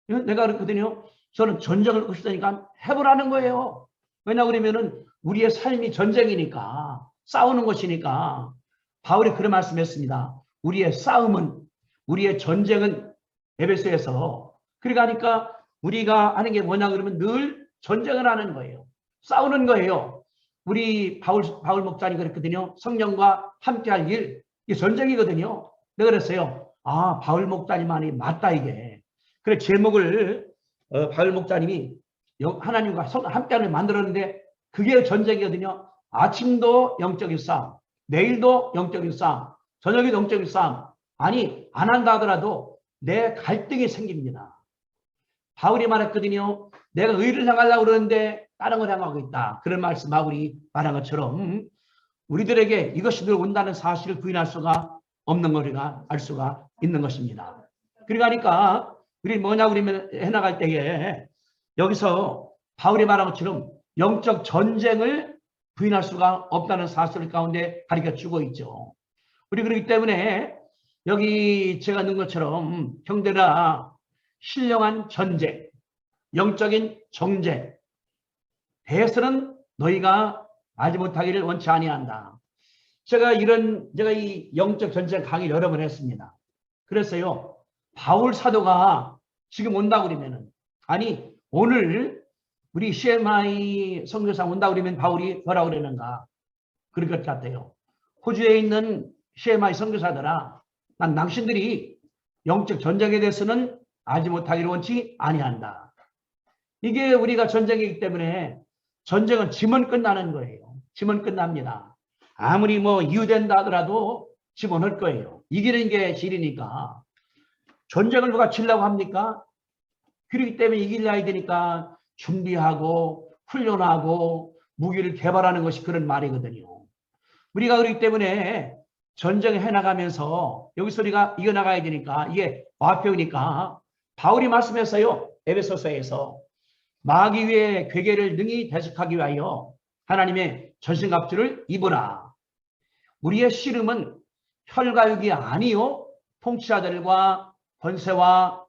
내가 그랬거든요. 저는 전쟁을 하고 싶다니까 해보라는 거예요. 왜냐 그러면은 우리의 삶이 전쟁이니까 싸우는 것이니까 바울이 그런 말씀했습니다. 우리의 싸움은 우리의 전쟁은 에베소에서 그러니까 우리가 하는 게 뭐냐 그러면 늘 전쟁을 하는 거예요. 싸우는 거예요. 우리 바울 목사님 그랬거든요. 성령과 함께할 일 이게 전쟁이거든요. 내가 그랬어요. 아 바울 목사님만이 맞다 이게. 그래 제목을 바울 목사님이 하나님과 함께하는 만들었는데 그게 전쟁이거든요. 아침도 영적인 싸움, 내일도 영적인 싸움, 저녁에도 영적인 싸움. 아니 안 한다 하더라도 내 갈등이 생깁니다. 바울이 말했거든요. 내가 의를 향하려고 그러는데 다른 걸 향하고 있다. 그런 말씀 바울이 말한 것처럼 우리들에게 이것이 늘 온다는 사실을 부인할 수가 없는 걸 우리가 알 수가 있는 것입니다. 그러니까 우리 뭐냐 그러면 해나갈 때에 여기서 바울이 말한 것처럼 영적 전쟁을 부인할 수가 없다는 사실 가운데 가르쳐주고 있죠. 우리 그렇기 때문에 여기 제가 넣은 것처럼 형제라 신령한 전쟁, 영적인 정쟁, 대해서는 너희가 알지 못하기를 원치 아니한다. 제가 이 영적 전쟁 강의 여러 번 했습니다. 그랬어요. 바울 사도가 지금 온다고 그러면은 아니 오늘 우리 CMI 선교사 온다고 그러면 바울이 뭐라고 그러는가? 그럴 것 같아요. 호주에 있는 CMI 선교사들아 난 당신들이 영적 전쟁에 대해서는 알지 못하기를 원치 아니한다. 이게 우리가 전쟁이기 때문에 전쟁은 지면 끝나는 거예요. 지면 끝납니다. 아무리 뭐 이유된다 하더라도 지면할 거예요. 이기는 게 실이니까. 전쟁을 누가 치려고 합니까? 그렇기 때문에 이기려야 되니까 준비하고 훈련하고 무기를 개발하는 것이 그런 말이거든요. 우리가 그렇기 때문에 전쟁을 해나가면서 여기서 우리가 이겨나가야 되니까 이게 와표니까 바울이 말씀했어요. 에베소서에서 마귀 위에 괴계를 능히 대적하기 위하여 하나님의 전신갑주를 입으라. 우리의 씨름은 혈과육이 아니요 통치자들과 권세와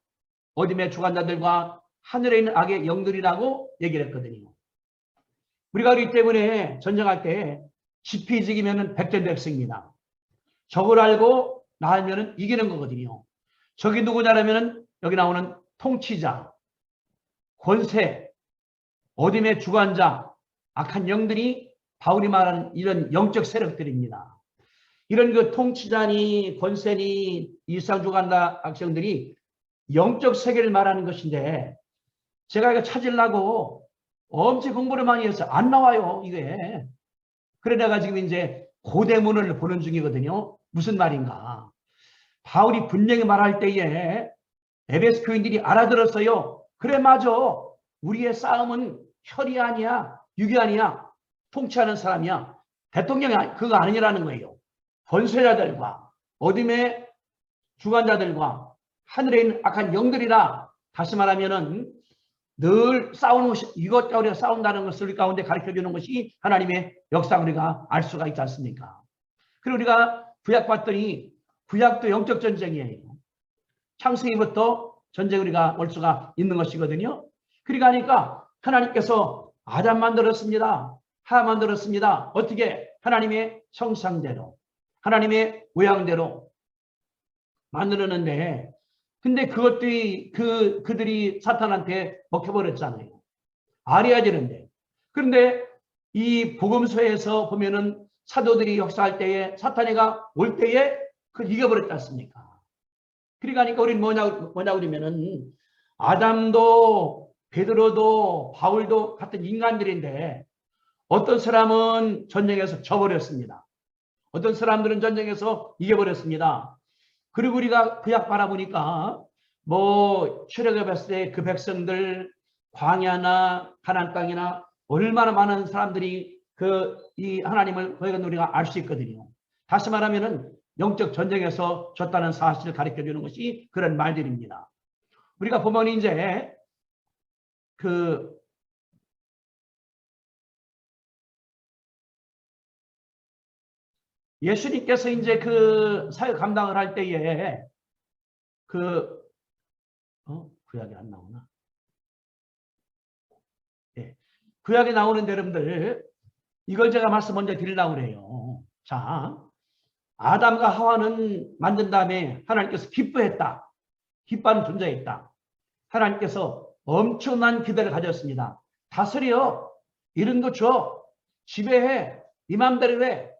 어둠의 주관자들과 하늘에 있는 악의 영들이라고 얘기를 했거든요. 우리가 그렇기 때문에 전쟁할 때 지피지기면 백전백승입니다. 적을 알고 나으면 이기는 거거든요. 적이 누구냐면 여기 나오는 통치자, 권세, 어둠의 주관자, 악한 영들이 바울이 말하는 이런 영적 세력들입니다. 이런 그 통치자니 권세니 일상주관자 악성들이 영적 세계를 말하는 것인데 제가 이거 찾으려고 엄청 공부를 많이 해서 안 나와요 이게. 그래 내가 지금 이제 고대문을 보는 중이거든요. 무슨 말인가. 바울이 분명히 말할 때에 에베소 교인들이 알아들었어요. 그래 맞아. 우리의 싸움은 혈이 아니야. 육이 아니야. 통치하는 사람이야. 대통령이 그거 아니라는 거예요. 권세자들과 어둠의 주관자들과 하늘에 있는 악한 영들이라. 다시 말하면은 늘 싸우는 것이 이것과 우리가 싸운다는 것을 우리 가운데 가르쳐주는 것이 하나님의 역사를 우리가 알 수가 있지 않습니까? 그리고 우리가 구약 봤더니 구약도 영적 전쟁이에요. 창세기부터 전쟁 우리가 올 수가 있는 것이거든요. 그러니까 하나님께서 아담 만들었습니다. 하와 만들었습니다. 어떻게? 하나님의 형상대로 하나님의 모양대로 만들었는데 근데 그것들이 그들이 사탄한테 먹혀버렸잖아요. 알아야 되는데. 그런데 이 복음서에서 보면은 사도들이 역사할 때에 사탄이가 올 때에 그걸 이겨버렸지 않습니까? 그러니까 우리는 뭐냐 그러면은 아담도 베드로도 바울도 같은 인간들인데 어떤 사람은 전쟁에서 져버렸습니다. 어떤 사람들은 전쟁에서 이겨버렸습니다. 그리고 우리가 구약 바라보니까 뭐 출애굽했을 때 그 백성들 광야나 가나안 땅이나 얼마나 많은 사람들이 이 하나님을 거기가 우리가 알 수 있거든요. 다시 말하면은 영적 전쟁에서 졌다는 사실을 가르쳐 주는 것이 그런 말들입니다. 우리가 보면 이제 예수님께서 이제 그 사역 감당을 할 때에 구약이 안 나오나? 네. 구약에 나오는 여러분들 이걸 제가 말씀 먼저 드리려고 그래요. 자, 아담과 하와는 만든 다음에 하나님께서 기뻐했다. 기뻐하는 존재였다. 하나님께서 엄청난 기대를 가졌습니다. 다스려, 이런 거 줘, 지배해, 이 맘대로 해.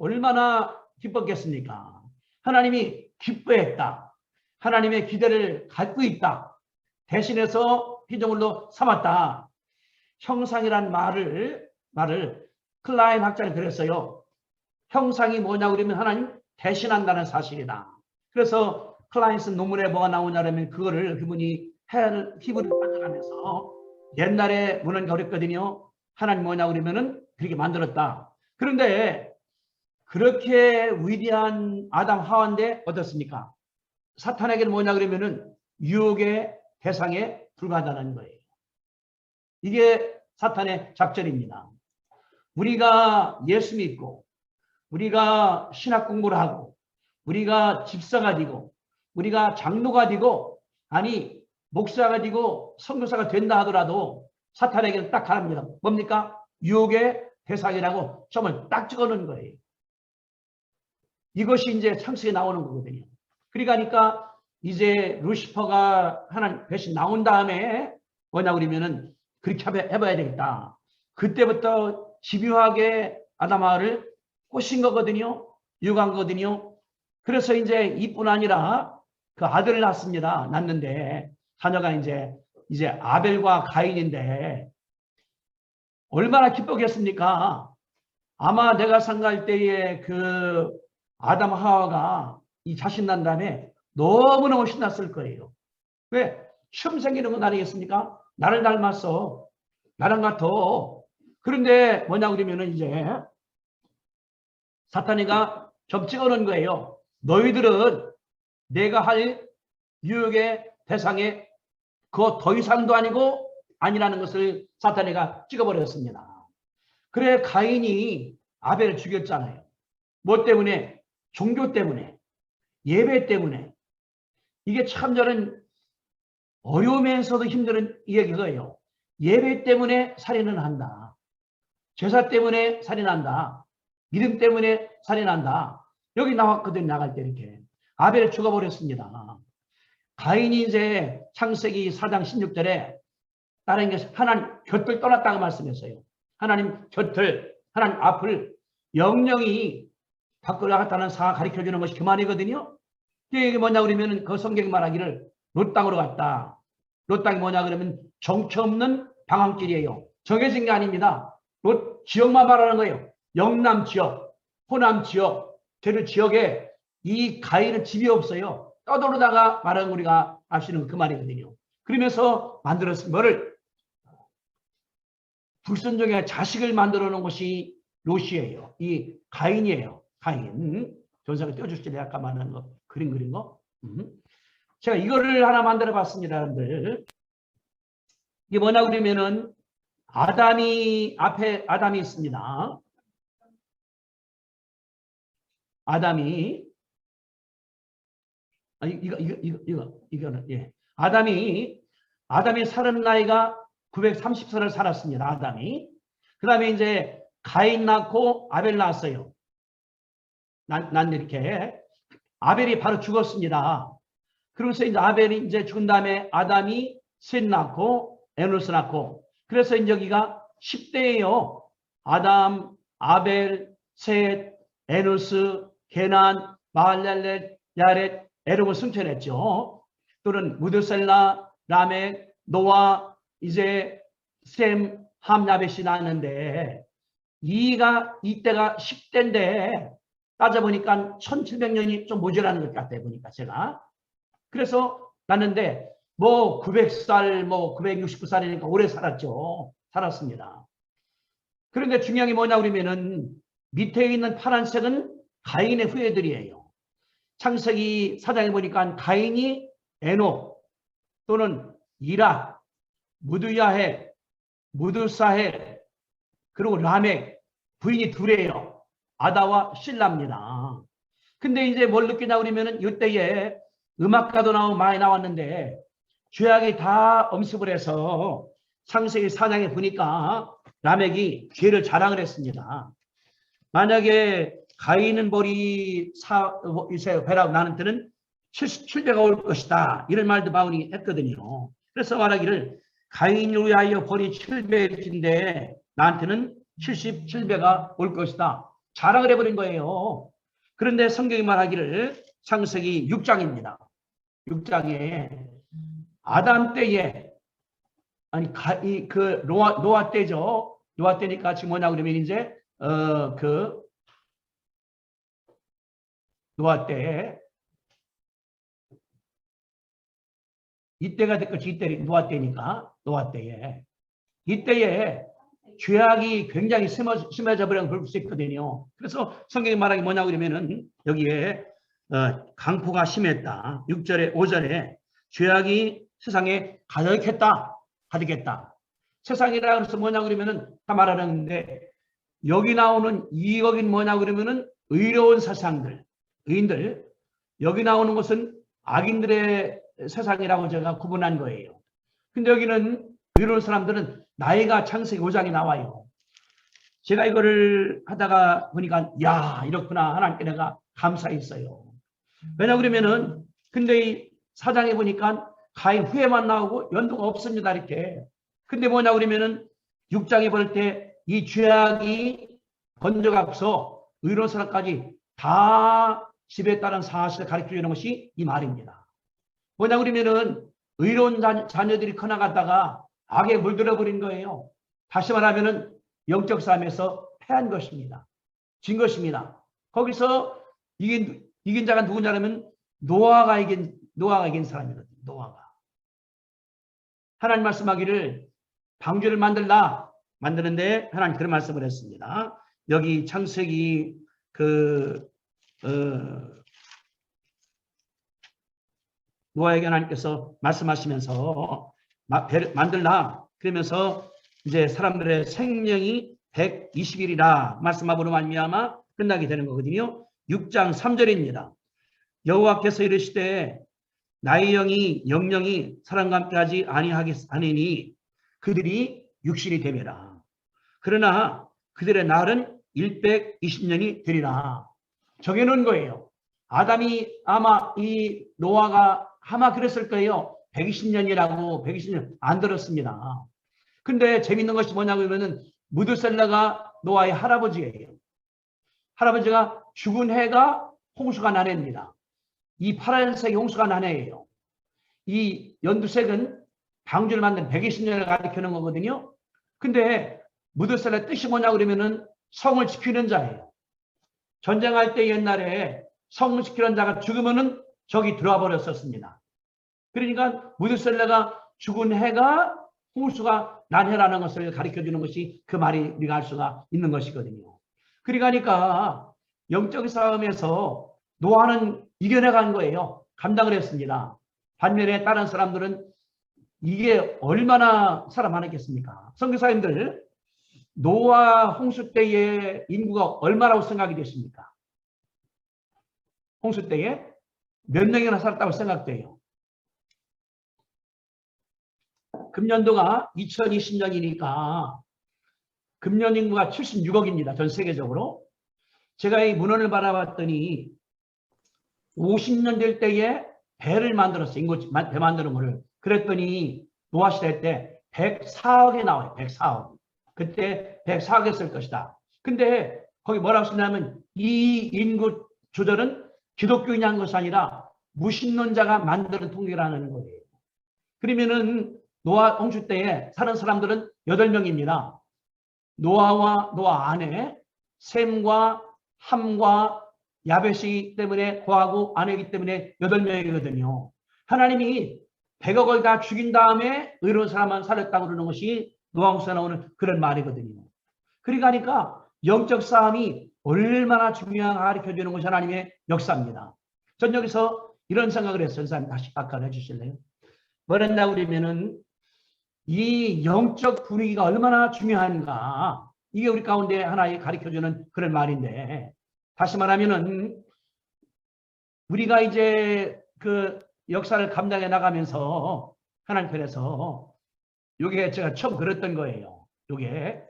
얼마나 기뻤겠습니까? 하나님이 기뻐했다. 하나님의 기대를 갖고 있다. 대신해서 피조물로 삼았다. 형상이란 말을 클라인 학자는 그랬어요. 형상이 뭐냐고 그러면 하나님 대신한다는 사실이다. 그래서 클라인 쓴 논문에 뭐가 나오냐면 그거를 그분이 히브리를 만들어가면서 옛날에 문헌가 어렵거든요. 하나님 뭐냐고 그러면은 그렇게 만들었다. 그런데 그렇게 위대한 아담 하와인데 어떻습니까? 사탄에게는 뭐냐 그러면은 유혹의 대상에 불과하다는 거예요. 이게 사탄의 작전입니다. 우리가 예수 믿고 우리가 신학 공부를 하고 우리가 집사가 되고 우리가 장로가 되고 아니 목사가 되고 선교사가 된다 하더라도 사탄에게는 딱 가릅니다. 뭡니까? 유혹의 대상이라고 점을 딱 찍어놓은 거예요. 이것이 이제 창세기에 나오는 거거든요. 그러니까 이제 루시퍼가 하나님 대신 나온 다음에 뭐냐 그러면은 그렇게 해봐야 되겠다. 그때부터 집요하게 아담하와를 꼬신 거거든요. 유혹한 거거든요. 그래서 이제 이뿐 아니라 그 아들을 낳습니다. 낳는데 자녀가 이제 아벨과 가인인데 얼마나 기쁘겠습니까? 아마 내가 생각할 때에 그 아담 하와가 이 자신 난 다음에 너무너무 신났을 거예요. 왜? 처음 생기는 건 아니겠습니까? 나를 닮았어. 나랑 같아. 그런데 뭐냐 그러면은 이제 사탄이가 점 찍어놓은 거예요. 너희들은 내가 할 유혹의 대상에 그거 더 이상도 아니고 아니라는 것을 사탄이가 찍어버렸습니다. 그래 가인이 아벨을 죽였잖아요. 뭐 때문에? 종교 때문에, 예배 때문에. 이게 참 저는 어려우면서도 힘든 이야기예요. 예배 때문에 살인을 한다. 제사 때문에 살인한다. 믿음 때문에 살인한다. 여기 나왔거든요. 나갈 때 이렇게. 아벨을 죽어버렸습니다. 가인이 이제 창세기 4장 16절에 다른 게 하나님 곁을 떠났다고 말씀했어요. 하나님 곁을, 하나님 앞을 영영이 밖으로 나갔다는 사가 가르쳐주는 것이 그 말이거든요. 이게 뭐냐 그러면 그 성경이 말하기를 롯 땅으로 갔다. 롯 땅이 뭐냐 그러면 정처 없는 방황길이에요. 정해진 게 아닙니다. 롯 지역만 말하는 거예요. 영남 지역, 호남 지역, 제주 지역에 이 가인은 집이 없어요. 떠돌다가 말하는 우리가 알 수 있는 그 말이거든요. 그러면서 만들었을 뭐를 불순종의 자식을 만들어 놓은 것이 롯이에요. 이 가인이에요. 가인. 전사가 떼어줄지 내가 아까 말한 거 그림 그린 거. 제가 이거를 하나 만들어 봤습니다, 여러분들. 이게 뭐냐 그러면은 앞에 아담이 있습니다. 아담이 이거는 예. 아담이 살은 나이가 930살을 살았습니다. 아담이. 그다음에 이제 가인 낳고 아벨 낳았어요. 난 이렇게 아벨이 바로 죽었습니다. 그러면서 이제 아벨이 이제 죽은 다음에 아담이 셋 낳고 에노스 낳고, 그래서 이제 여기가 10대예요. 아담, 아벨, 셋, 에노스, 게난, 마할랄렛, 야렛, 에름을 승천했죠. 또는 무드셀라, 라멕, 노아, 이제 셈, 함, 야벳이 낳았는데 이때가 10대인데 따져보니까 1700년이 좀 모자라는 것 같아요. 보니까 제가. 그래서 낳는데 뭐 900살, 뭐 969살이니까 오래 살았죠. 살았습니다. 그런데 중요한 게 뭐냐 그러면은 밑에 있는 파란색은 가인의 후예들이에요. 창세기 4장에 보니까 가인이 에녹 또는 이라, 무드야헬, 무드사헬, 그리고 라멕, 부인이 둘이에요. 아다와 실라입니다. 근데 이제 뭘 느끼냐 그러면은 이때에 음악가도 많이 나왔는데 죄악이 다 엄습을 해서 창세기 4장에 보니까 라멕이 죄를 자랑을 했습니다. 만약에 가인은 벌이 배라고 나는 때는 77배가 올 것이다. 이런 말도 바울이 했거든요. 그래서 말하기를 가인을 위하여 벌이 7배일진데 나한테는 77배가 올 것이다. 자랑을 해버린 거예요. 그런데 성경이 말하기를 창세기 6장입니다. 6장에 아담 때에 아니 그 노아 때죠. 노아 때니까 지금 뭐냐 그러면 이제 노아 때에 이때가 됐겠지. 이때 노아 때니까 노아 때에 이때에 죄악이 굉장히 심해져 버린 걸 볼 수 있거든요. 그래서 성경이 말하기 뭐냐 그러면은 여기에 강포가 심했다. 6절에 5절에 죄악이 세상에 가득했다. 세상이라 그래서 뭐냐 그러면은 다 말하는데 여기 나오는 여긴 뭐냐 그러면은 의로운 세상들, 의인들. 여기 나오는 것은 악인들의 세상이라고 제가 구분한 거예요. 근데 여기는 의로운 사람들은 나이가 창세기 5장에 나와요. 제가 이거를 하다가 보니까 야 이렇구나 하나님께 내가 감사했어요. 왜냐 그러면은 근데 이 4장에 보니까 가인 후에만 나오고 연도가 없습니다. 이렇게. 근데 뭐냐 그러면은 6장에 볼 때 이 죄악이 번져가서 의로운 사람까지 다 집에 따른 사실을 가르쳐 주는 것이 이 말입니다. 뭐냐 그러면은 의로운 자녀들이 커나갔다가 악에 물들어 버린 거예요. 다시 말하면은 영적 싸움에서 패한 것입니다. 진 것입니다. 거기서 이긴 자가 누구냐면 노아가 이긴 사람이거든요. 노아가. 하나님 말씀하기를 방주를 만드는데 하나님 그런 말씀을 했습니다. 여기 창세기 노아에게 하나님께서 말씀하시면서 만들라 그러면서 이제 사람들의 생명이 120일이라 말씀하고로 말미암아 끝나게 되는 거거든요. 6장 3절입니다. 여호와께서 이르시되 나의 영영이 사람과 함께하지 아니니 그들이 육신이 되매라. 그러나 그들의 날은 120년이 되리라. 정해놓은 거예요. 아담이 아마 이 노아가 아마 그랬을 거예요. 120년이라고 120년 안 들었습니다. 근데 재밌는 것이 뭐냐고 하면은 무드셀라가 노아의 할아버지예요. 할아버지가 죽은 해가 홍수가 난 해입니다. 이 파란색 홍수가 난 해예요. 이 연두색은 방주를 만든 120년을 가리키는 거거든요. 근데 무드셀라의 뜻이 뭐냐고 그러면은 성을 지키는 자예요. 전쟁할 때 옛날에 성을 지키는 자가 죽으면은 저기 들어와 버렸었습니다. 그러니까 무드셀라가 죽은 해가 홍수가 난 해라는 것을 가르쳐 주는 것이 그 말이 우리가 알 수가 있는 것이거든요. 그러니까 영적 싸움에서 노아는 이겨내간 거예요. 감당을 했습니다. 반면에 다른 사람들은 이게 얼마나 살아 많았겠습니까? 선교사님들, 노아 홍수 때의 인구가 얼마라고 생각이 되십니까? 홍수 때에 몇 명이나 살았다고 생각돼요? 금년도가 2020년이니까 금년 인구가 76억입니다. 전 세계적으로. 제가 이 문헌을 바라봤더니 50년 될 때에 배를 만들었어. 배 만드는 거를. 그랬더니 노아 시대 때 104억에 나와요. 104억. 그때 104억에 쓸 것이다. 근데 거기 뭐라고 쓰냐면 이 인구 조절은 기독교인이 한 것이 아니라 무신론자가 만드는 통계라는 거예요. 그러면은 노아 홍수 때에 사는 사람들은 8명입니다. 노아와 노아 아내, 셈과 함과 야벳이기 때문에 고하고 아내이기 때문에 8명이거든요. 하나님이 100억을 다 죽인 다음에 의로운 사람만 살렸다고 그러는 것이 노아홍수에 나오는 그런 말이거든요. 그러니까 영적 싸움이 얼마나 중요한가 가르쳐주는 것이 하나님의 역사입니다. 전 여기서 이런 생각을 했어요. 선생님 다시 아까 해주실래요? 뭐랬나 그러면은 이 영적 분위기가 얼마나 중요한가, 이게 우리 가운데 하나의 가르쳐주는 그런 말인데, 다시 말하면은 우리가 이제 그 역사를 감당해 나가면서 하나님 편에서 요게 제가 처음 그랬던 거예요. 요게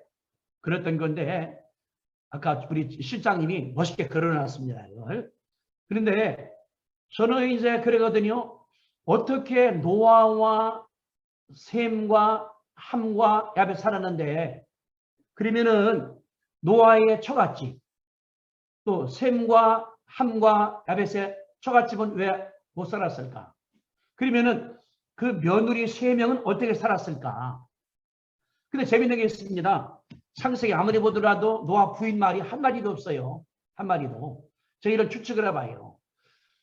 그랬던 건데 아까 우리 실장님이 멋있게 걸어놨습니다. 이걸. 그런데 저는 이제 그러거든요. 어떻게 노아와 셈과 함과 야벳 살았는데, 그러면은 노아의 처갓집, 또 셈과 함과 야벳의 처갓집은 왜 못 살았을까? 그러면은 그 며느리 3명은 어떻게 살았을까? 근데 재밌는 게 있습니다. 창세기 아무리 보더라도 노아 부인 말이 한 마디도 없어요. 한 마디도. 저희를 추측을 해봐요.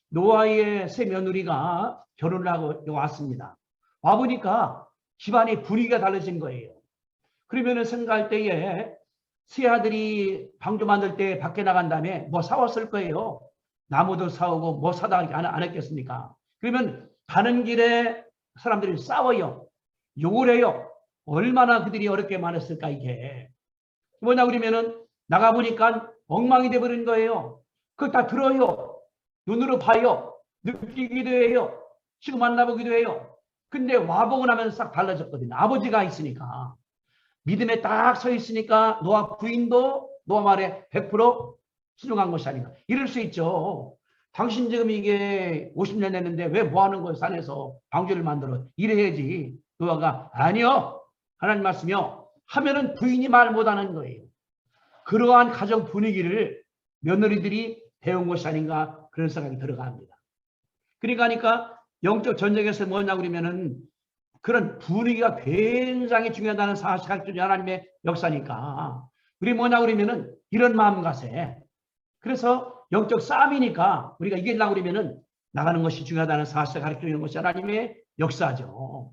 노아의 3 며느리가 결혼을 하고 왔습니다. 와보니까 집안의 분위기가 달라진 거예요. 그러면은 생각할 때에 세 아들이 방주 만들 때 밖에 나간 다음에 뭐 사왔을 거예요. 나무도 사오고 뭐 사다 안 했겠습니까? 그러면 가는 길에 사람들이 싸워요. 욕을 해요. 얼마나 그들이 어렵게 많았을까 이게. 뭐냐 그러면은 나가보니까 엉망이 돼버린 거예요. 그걸 다 들어요. 눈으로 봐요. 느끼기도 해요. 지금 만나보기도 해요. 근데 와보고 나면 싹 달라졌거든요. 아버지가 있으니까. 믿음에 딱 서 있으니까 노아 부인도 노아 말에 100% 순종한 것이 아닌가. 이럴 수 있죠. 당신 지금 이게 50년 됐는데 왜 뭐하는 거예요? 산에서 방주를 만들어. 이래야지. 노아가 아니요. 하나님 말씀이요. 하면은 부인이 말 못하는 거예요. 그러한 가정 분위기를 며느리들이 배운 것이 아닌가 그런 생각이 들어갑니다. 그러니까 영적 전쟁에서 뭐냐 그러면은 그런 분위기가 굉장히 중요하다는 사실을 가르쳐주는 하나님의 역사니까 우리 뭐냐 그러면은 이런 마음가짐. 그래서 영적 싸움이니까 우리가 이기려고 그러면은 나가는 것이 중요하다는 사실을 가르쳐주는 것이 하나님의 역사죠.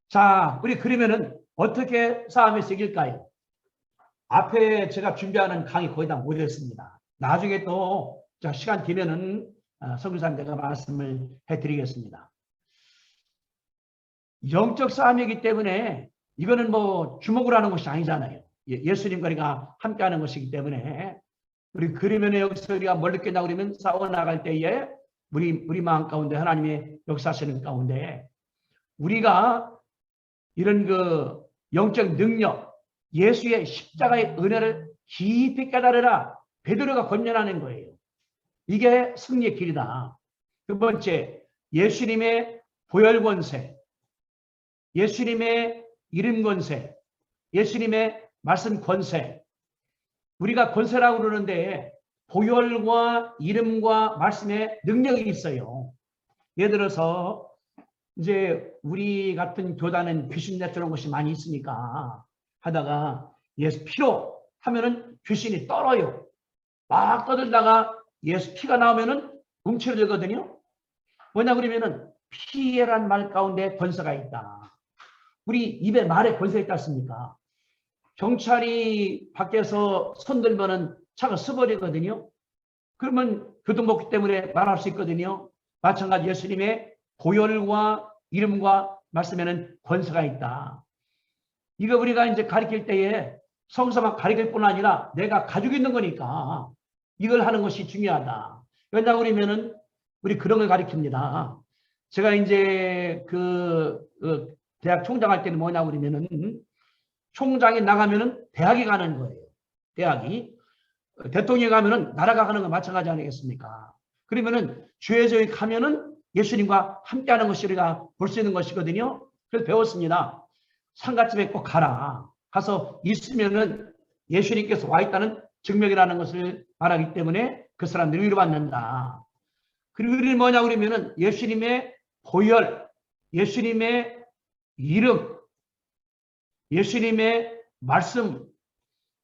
자, 우리 그러면은 어떻게 싸움에서 이길까요? 앞에 제가 준비하는 강의 거의 다 모였습니다. 나중에 또 시간 되면은 성교사님 제가 말씀을 해드리겠습니다. 영적 싸움이기 때문에 이거는 뭐 주먹으로 하는 것이 아니잖아요. 예수님과 우리가 함께하는 것이기 때문에 우리 그러면 여기서 우리가 뭘 느낀다 그러면 싸워 나갈 때에 우리 마음 가운데 하나님의 역사하시는 가운데 우리가 이런 그 영적 능력, 예수의 십자가의 은혜를 깊이 깨달으라 베드로가 권면하는 거예요. 이게 승리의 길이다. 두 번째, 예수님의 보혈 권세, 예수님의 이름 권세, 예수님의 말씀 권세. 우리가 권세라고 그러는데 보혈과 이름과 말씀의 능력이 있어요. 예를 들어서 이제 우리 같은 교단은 귀신 내쫓는 것이 많이 있으니까 하다가 예수 피로 하면은 귀신이 떨어요. 막 떠들다가 예수 피가 나오면은 움츠러들거든요. 뭐냐 그러면은 피해란 말 가운데 권세가 있다. 우리 입에 말에 권세가 있지 않습니까? 경찰이 밖에서 손 들면은 차가 서버리거든요. 그러면 교통법규 때문에 말할 수 있거든요. 마찬가지 예수님의 보혈과 이름과 말씀에는 권세가 있다. 이거 우리가 이제 가르칠 때에 성서만 가르칠 뿐 아니라 내가 가지고 있는 거니까 이걸 하는 것이 중요하다. 왜냐하고 그러면은 우리 그런 걸 가르칩니다. 제가 이제 대학 총장할 때는 뭐냐고 그러면은 총장이 나가면은 대학이 가는 거예요. 대학이. 대통령이 가면은 나라가 가는 거 마찬가지 아니겠습니까? 그러면은 주회장이 가면은 예수님과 함께하는 것이 우리가 볼 수 있는 것이거든요. 그래서 배웠습니다. 상가집에 꼭 가라. 가서 있으면은 예수님께서 와 있다는 증명이라는 것을 말하기 때문에 그 사람들이 위로받는다. 그리고 우리는 뭐냐 그러면은 예수님의 보혈, 예수님의 이름, 예수님의 말씀,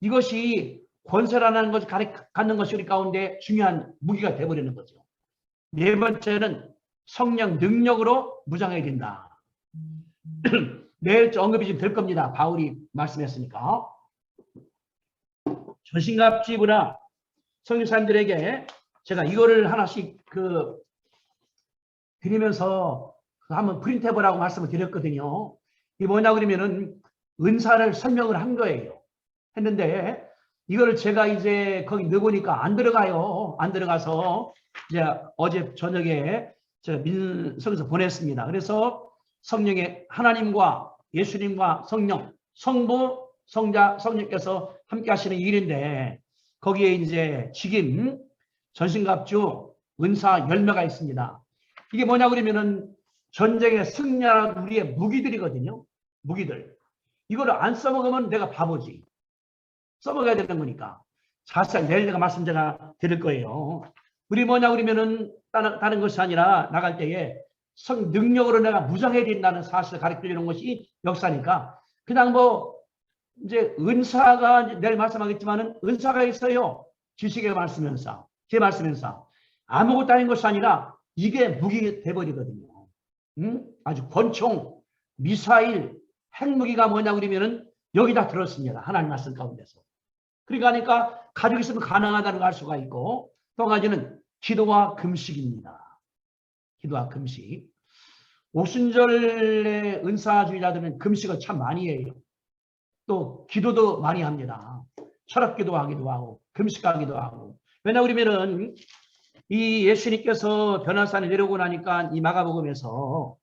이것이 권세라는 것을 갖는 것이 우리 가운데 중요한 무기가 되어버리는 거죠. 네 번째는 성령 능력으로 무장해야 된다. 내일 언급이 좀 될 겁니다. 바울이 말씀했으니까. 전신갑주의나 성교사님들에게 제가 이거를 하나씩 드리면서 한번 프린트해보라고 말씀을 드렸거든요. 이게 뭐냐 그러면은 은사를 설명을 한 거예요. 했는데 이거를 제가 이제 거기 넣어보니까 안 들어가요. 안 들어가서 이제 어제 저녁에 제가 민석에서 보냈습니다. 그래서 성령의 하나님과 예수님과 성령, 성부, 성자, 성령께서 함께 하시는 일인데 거기에 이제 직임, 전신갑주, 은사 열매가 있습니다. 이게 뭐냐 그러면은 전쟁에 승리하는 우리의 무기들이거든요. 무기들. 이거를 안 써먹으면 내가 바보지. 써먹어야 되는 거니까. 자세히 내일 내가 말씀 제가 드릴 거예요. 우리 뭐냐 그러면은 다른 것이 아니라 나갈 때에 성 능력으로 내가 무장해야 된다는 사실을 가르쳐 주는 것이 역사니까 그냥 뭐 이제 은사가 내일 말씀하겠지만은 은사가 있어요. 지식의 말씀 은사, 제 말씀 은사. 아무것도 아닌 것이 아니라 이게 무기 돼버리거든요. 아주 권총, 미사일, 핵무기가 뭐냐 그러면은 여기다 들었습니다. 하나님 말씀 가운데서. 그러니까 가지고 있으면 가능하다는 걸 알 수가 있고 또 한 가지는 기도와 금식입니다. 기도와 금식. 오순절의 은사주의자들은 금식을 참 많이 해요. 또 기도도 많이 합니다. 철학기도 하기도 하고 금식하기도 하고. 왜냐 그러면은 이 예수님께서 변화산에 내려오고 나니까 이 마가복음에서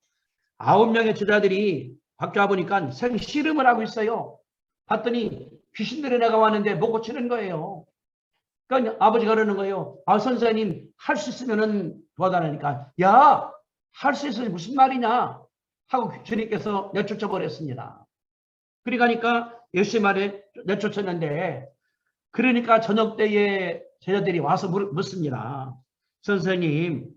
9명의 제자들이 밖에 와보니까 생씨름을 하고 있어요. 봤더니 귀신들이 내가 왔는데 못 고치는 거예요. 그러니까 아버지가 그러는 거예요. 아 선생님 할 수 있으면은 도와달라니까. 야 할 수 있으면 무슨 말이냐 하고 주님께서 내쫓아 버렸습니다. 그러니까 예수의 말에 내쫓았는데 그러니까 저녁 때에 제자들이 와서 묻습니다. 선생님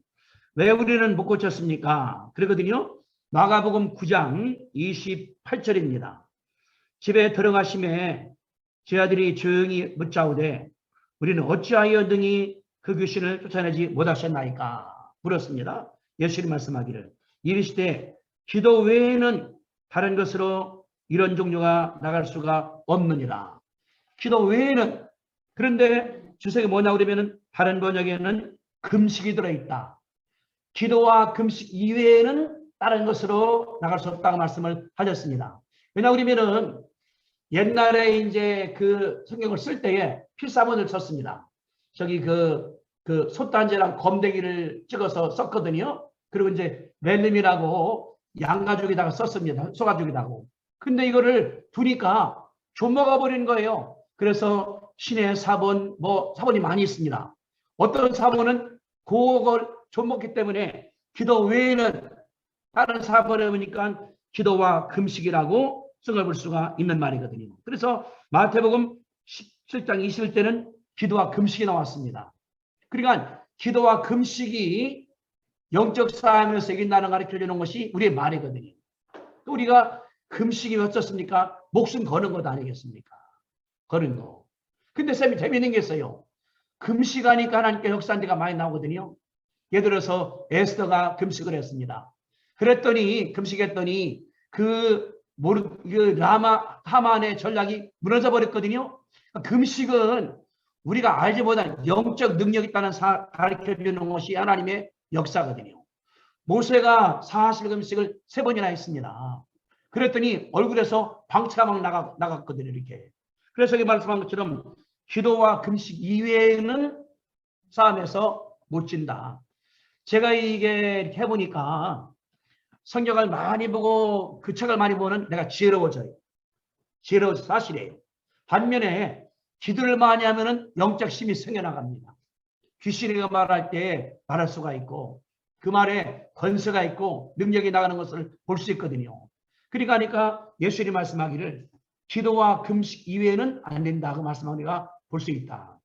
왜 우리는 못 고쳤습니까? 그러거든요. 마가복음 9장 28절입니다. 집에 들어가심에 제자들이 조용히 묻자오되 우리는 어찌하여 등이 그 귀신을 쫓아내지 못하셨나이까 물었습니다. 예수님 말씀하기를 이르시되 기도 외에는 다른 것으로 이런 종류가 나갈 수가 없느니라. 기도 외에는. 그런데 주석이 뭐냐 그러면은 다른 번역에는 금식이 들어있다. 기도와 금식 이외에는 다른 것으로 나갈 수 없다고 말씀을 하셨습니다. 왜냐 그러면은 옛날에 이제 그 성경을 쓸 때에 필사본을 썼습니다. 저기 그 솥단지랑 검댕이를 찍어서 썼거든요. 그리고 이제 멜름이라고 양가죽에다가 썼습니다. 소가죽이라고. 근데 이거를 두니까 좀먹어 버린 거예요. 그래서 신의 사본, 사본이 많이 있습니다. 어떤 사본은 그걸 좀먹기 때문에 기도 외에는 다른 사본에 보니까 기도와 금식이라고 성을 볼 수가 있는 말이거든요. 그래서 마태복음 17장 21때는 기도와 금식이 나왔습니다. 그러니까 기도와 금식이 영적 싸움에서 이긴다는 가르쳐주는 것이 우리의 말이거든요. 또 우리가 금식이 어떻습니까? 목숨 거는 것 아니겠습니까? 거는 거. 근데 쌤이 재미있는 게 있어요. 금식하니까 하나님께 역사한 데가 많이 나오거든요. 예를 들어서 에스더가 금식을 했습니다. 그랬더니 금식했더니 하만의 전략이 무너져 버렸거든요. 금식은 우리가 알지 못한 영적 능력이 있다는 가르쳐주는 것이 하나님의 역사거든요. 모세가 40일 금식을 3번이나 했습니다. 그랬더니 얼굴에서 광채가 막 나갔거든요. 이렇게. 그래서 여기 말씀한 것처럼 기도와 금식 이외에는 싸움에서 못 진다. 제가 이게 이렇게 해보니까 성경을 많이 보고 그 책을 많이 보는 내가 지혜로워져요. 지혜로워서 사실이에요. 반면에 기도를 많이 하면은 영적 힘이 생겨나갑니다. 귀신이 말할 때 말할 수가 있고 그 말에 권세가 있고 능력이 나가는 것을 볼 수 있거든요. 그러니까 예수님이 말씀하기를 기도와 금식 이외에는 안 된다고 말씀하니까 볼 수 있다.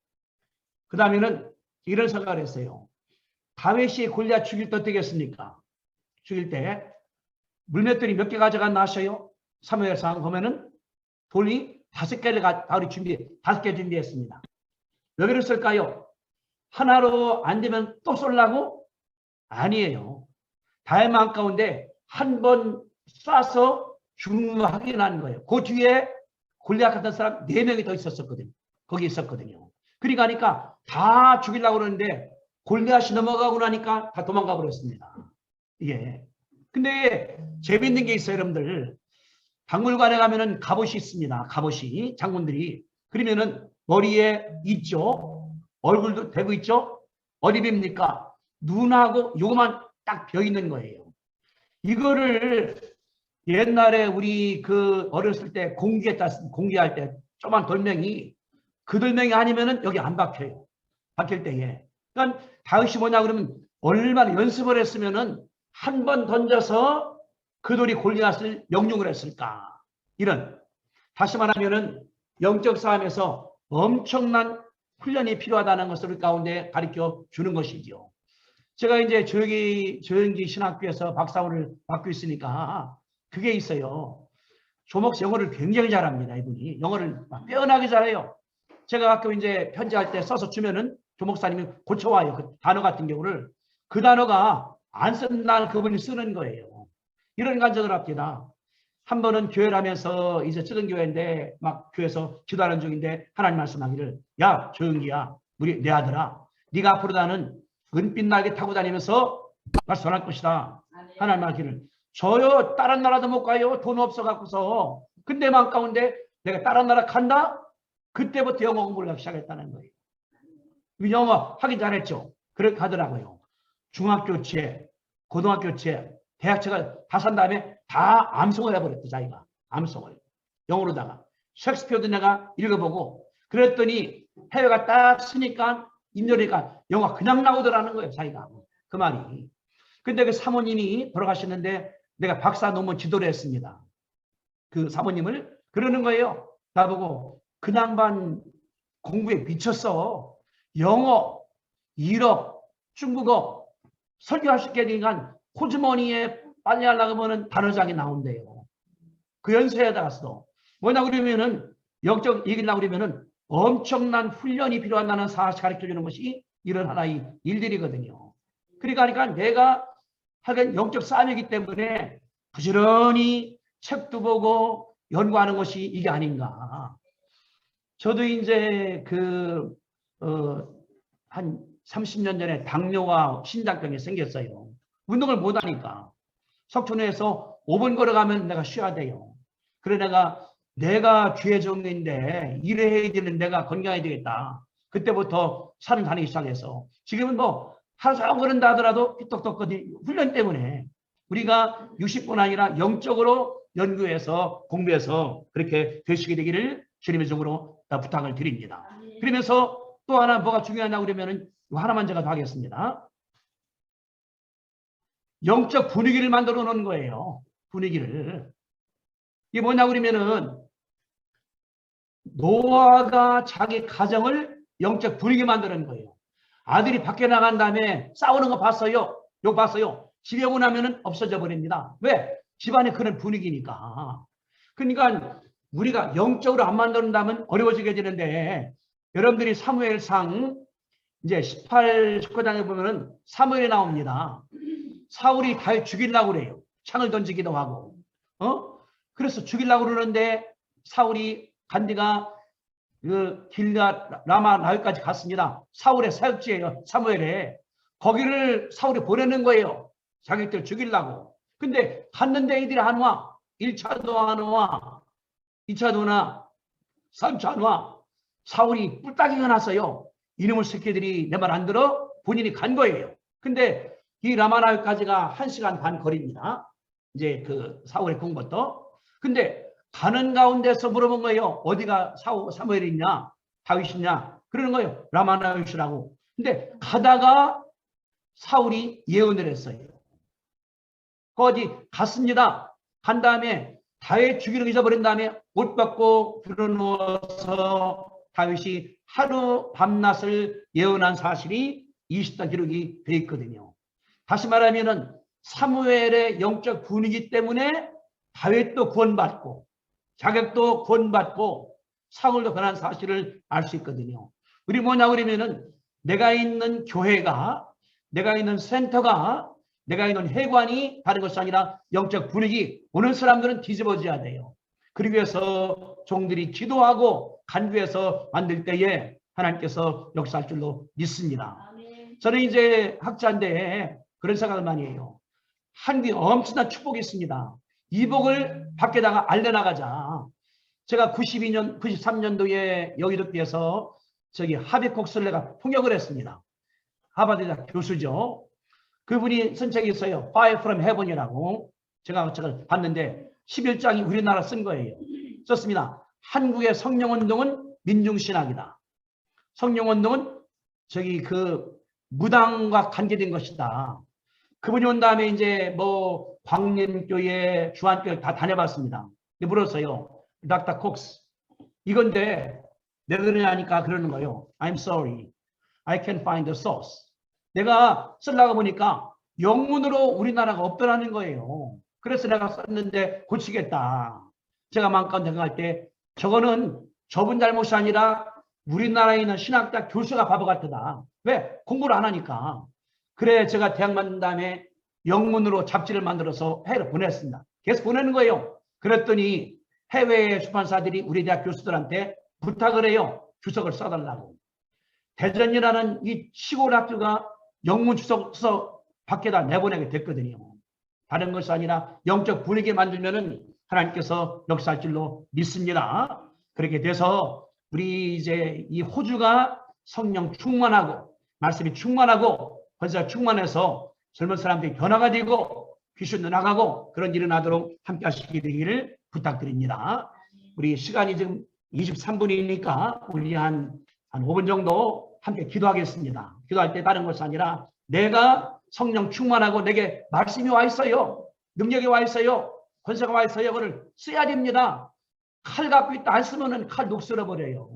그 다음에는 이런 생각을 했어요. 다윗이 골리앗 죽일 때 어떻게 했습니까? 죽일 때 물맷돌이 몇 개 가져갔나 하셔요? 사무엘상 보면은 돌이 5개를 다윗이 5개 준비했습니다. 왜 그랬을까요? 하나로 안 되면 또 쏠라고? 아니에요. 다윗 마음 가운데 한 번 쏴서 중하게 거예요. 그 뒤에 골리앗 같은 사람 4명이 더 있었거든요. 거기 있었거든요. 그러니까 다 죽이려고 그러는데 골리앗이 넘어가고 나니까 다 도망가 버렸습니다. 예. 근데 재밌는 게 있어요, 여러분들. 박물관에 가면은 갑옷이 있습니다. 갑옷이 장군들이. 그러면은 머리에 있죠. 얼굴도 대고 있죠. 어디 뵙니까? 눈하고 요거만 딱 벼 있는 거예요. 이거를 옛날에 우리 그 어렸을 때 공개할 때 조그만 돌멩이 그 돌멩이 아니면은 여기 안 박혀요. 박힐 때에. 그러니까 다윗이 뭐냐 그러면 얼마나 연습을 했으면은 한 번 던져서 그 돌이 골리앗을 명령을 했을까. 이런. 다시 말하면은 영적 싸움에서 엄청난 훈련이 필요하다는 것을 가운데 가르쳐 주는 것이죠. 제가 이제 조영기 신학교에서 박사원을 맡고 있으니까 그게 있어요. 조목사 영어를 굉장히 잘합니다. 이분이 영어를 빼어나게 잘해요. 제가 가끔 이제 편지할 때 써서 주면은 조목사님이 고쳐와요. 그 단어 같은 경우를. 그 단어가 안 쓴다는 그분이 쓰는 거예요. 이런 간증을 합니다. 한 번은 교회를 하면서 이제 쓰던 교회인데 막 교회에서 기도하는 중인데 하나님 말씀하기를 야 조영기야 우리 내 아들아 네가 앞으로 나는 은빛 날개 타고 다니면서 전할 것이다. 하나님 하기를 저요 다른 나라도 못 가요. 돈 없어 갖고서. 근데 마음 가운데 내가 다른 나라 간다. 그때부터 영어 공부를 하기 시작했다는 거예요. 영어 하긴 잘했죠. 그렇게 하더라고요. 중학교체, 고등학교체, 대학체가 다 산 다음에 다 암송을 해버렸대 자기가. 암송을. 영어로다가. 셰익스피어도 내가 읽어보고 그랬더니 해외가 딱 쓰니까 입력이니까 영어가 그냥 나오더라는 거예요. 자기가. 그 말이. 근데 그 사모님이 돌아가셨는데 내가 박사 논문 지도를 했습니다. 그 사모님을 그러는 거예요. 나보고 그 양반 공부에 미쳤어. 영어, 일어, 중국어 설교할 수 있게 되니까 호주머니에 빨리 하려고 하면 단어장이 나온대요. 그 연세에다가서 뭐냐 그러면은 영적 이기려고 그러면은 엄청난 훈련이 필요하다는 사실을 가르쳐주는 것이 이런 하나의 일들이거든요. 그러니까 내가 하긴 영적 싸움이기 때문에 부지런히 책도 보고 연구하는 것이 이게 아닌가. 저도 이제 한 30년 전에 당뇨와 심장병이 생겼어요. 운동을 못하니까. 석촌에서 5분 걸어가면 내가 쉬어야 돼요. 그래 내가 주의 종인데 일을 해야 되는 내가 건강해야 되겠다. 그때부터 산을 다니기 시작해서 지금은 뭐 하루 종일 걸은다 하더라도 삐떡떡거리 훈련 때문에 우리가 60분 아니라 영적으로 연구해서 공부해서 그렇게 되시게 되기를 주님의 종으로 부탁을 드립니다. 그러면서 또 하나 뭐가 중요하냐고 그러면은 하나만 제가 더 하겠습니다. 영적 분위기를 만들어 놓은 거예요. 분위기를. 이게 뭐냐고 그러면은 노아가 자기 가정을 영적 분위기 만드는 거예요. 아들이 밖에 나간 다음에 싸우는 거 봤어요? 욕 봤어요? 집에 오고 나면은 없어져 버립니다. 왜? 집안에 그런 분위기니까. 그러니까 우리가 영적으로 안 만든다면 어려워지게 되는데 여러분들이 사무엘상 이제 18, 19장에 보면은 사무엘이 나옵니다. 사울이 다윗 죽이려고 그래요. 창을 던지기도 하고. 그래서 죽이려고 그러는데 사울이 간디가 길앗 라마 나윗까지 갔습니다. 사울의 사역지예요. 사무엘에. 거기를 사울이 보내는 거예요. 자기들 죽이려고. 근데 갔는데 이들이 안 와. 1차도 안 와. 2차도 나. 3차 안 와. 사울이 뿔따기가 났어요. 이놈의 새끼들이 내 말 안 들어? 본인이 간 거예요. 근데 이 라마나윗까지가 1시간 반 거리입니다. 이제 그 사울의 궁부터. 근데 가는 가운데서 물어본 거예요. 어디가 사무엘이 있냐? 다윗이 있냐? 그러는 거예요. 라마나윗이라고. 근데 가다가 사울이 예언을 했어요. 거기 갔습니다. 간 다음에 다윗 죽이는 거 잊어버린 다음에 옷 벗고 들어누워서 다윗이 하루 밤낮을 예언한 사실이 20장 기록이 되어 있거든요. 다시 말하면은 사무엘의 영적 분위기 때문에 다윗도 구원받고 자격도 구원받고 사울도 그런 사실을 알 수 있거든요. 우리 뭐냐 그러면은 내가 있는 교회가, 내가 있는 센터가, 내가 있는 회관이 다른 것이 아니라 영적 분위기, 오는 사람들은 뒤집어져야 돼요. 그러기 위해서 종들이 기도하고 간구해서 만들 때에 하나님께서 역사할 줄로 믿습니다. 저는 이제 학자인데 그런 생각을 많이 해요. 한국에 엄청난 축복이 있습니다. 이 복을 밖에다가 알려나가자. 제가 93년도에 여의도에서 저기 하비콕스를 내가 통역을 했습니다. 하버드대 교수죠. 그분이 쓴 책이 있어요. Fire from Heaven이라고. 제가 책을 봤는데 11장이 우리나라 쓴 거예요. 썼습니다. 한국의 성령운동은 민중신학이다. 성령운동은 저기 그 무당과 관계된 것이다. 그분이 온 다음에 이제 뭐 광림교회, 주한교회 다 다녀봤습니다. 물었어요. 닥터 콕스, 이건데 내가 그러냐니까 그러는 거예요. I'm sorry. I can't find the source. 내가 쓰려고 보니까 영문으로 우리나라가 없더라는 거예요. 그래서 내가 썼는데 고치겠다. 제가 마음껏 생각할 때 저거는 저분 잘못이 아니라 우리나라에 있는 신학자 교수가 바보 같다. 왜? 공부를 안 하니까. 그래 제가 대학 만든 다음에 영문으로 잡지를 만들어서 해외로 보냈습니다. 계속 보내는 거예요. 그랬더니 해외出版사들이 우리 대학 교수들한테 부탁을 해요. 주석을 써달라고. 대전이라는 이 시골 학교가 영문 주석 써 밖에다 내보내게 됐거든요. 다른 것이 아니라 영적 분위기 만들면은 하나님께서 역사할 줄로 믿습니다. 그렇게 돼서 우리 이제 이 호주가 성령 충만하고 말씀이 충만하고 권세가 충만해서 젊은 사람들이 변화가 되고 귀신도 나가고 그런 일이 나도록 함께 하시게 되기를 부탁드립니다. 우리 시간이 지금 23분이니까 우리 한 5분 정도 함께 기도하겠습니다. 기도할 때 다른 것이 아니라 내가 성령 충만하고 내게 말씀이 와 있어요. 능력이 와 있어요. 권세가 와 있어요. 그걸 써야 됩니다. 칼 갖고 있다 안 쓰면은 칼 녹슬어 버려요.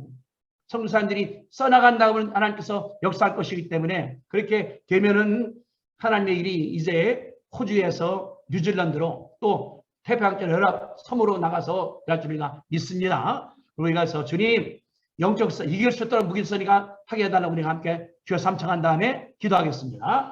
성도사님들이 써나간다고 하면 하나님께서 역사할 것이기 때문에 그렇게 되면은 하나님의 일이 이제 호주에서 뉴질랜드로 또 태평양 연합 섬으로 나가서 갈 줄이가 믿습니다. 우리가 가서 주님 영적서 이길 수 있도록 무기서니까 하게 해달라고 우리가 함께 주여 삼창한 다음에 기도하겠습니다.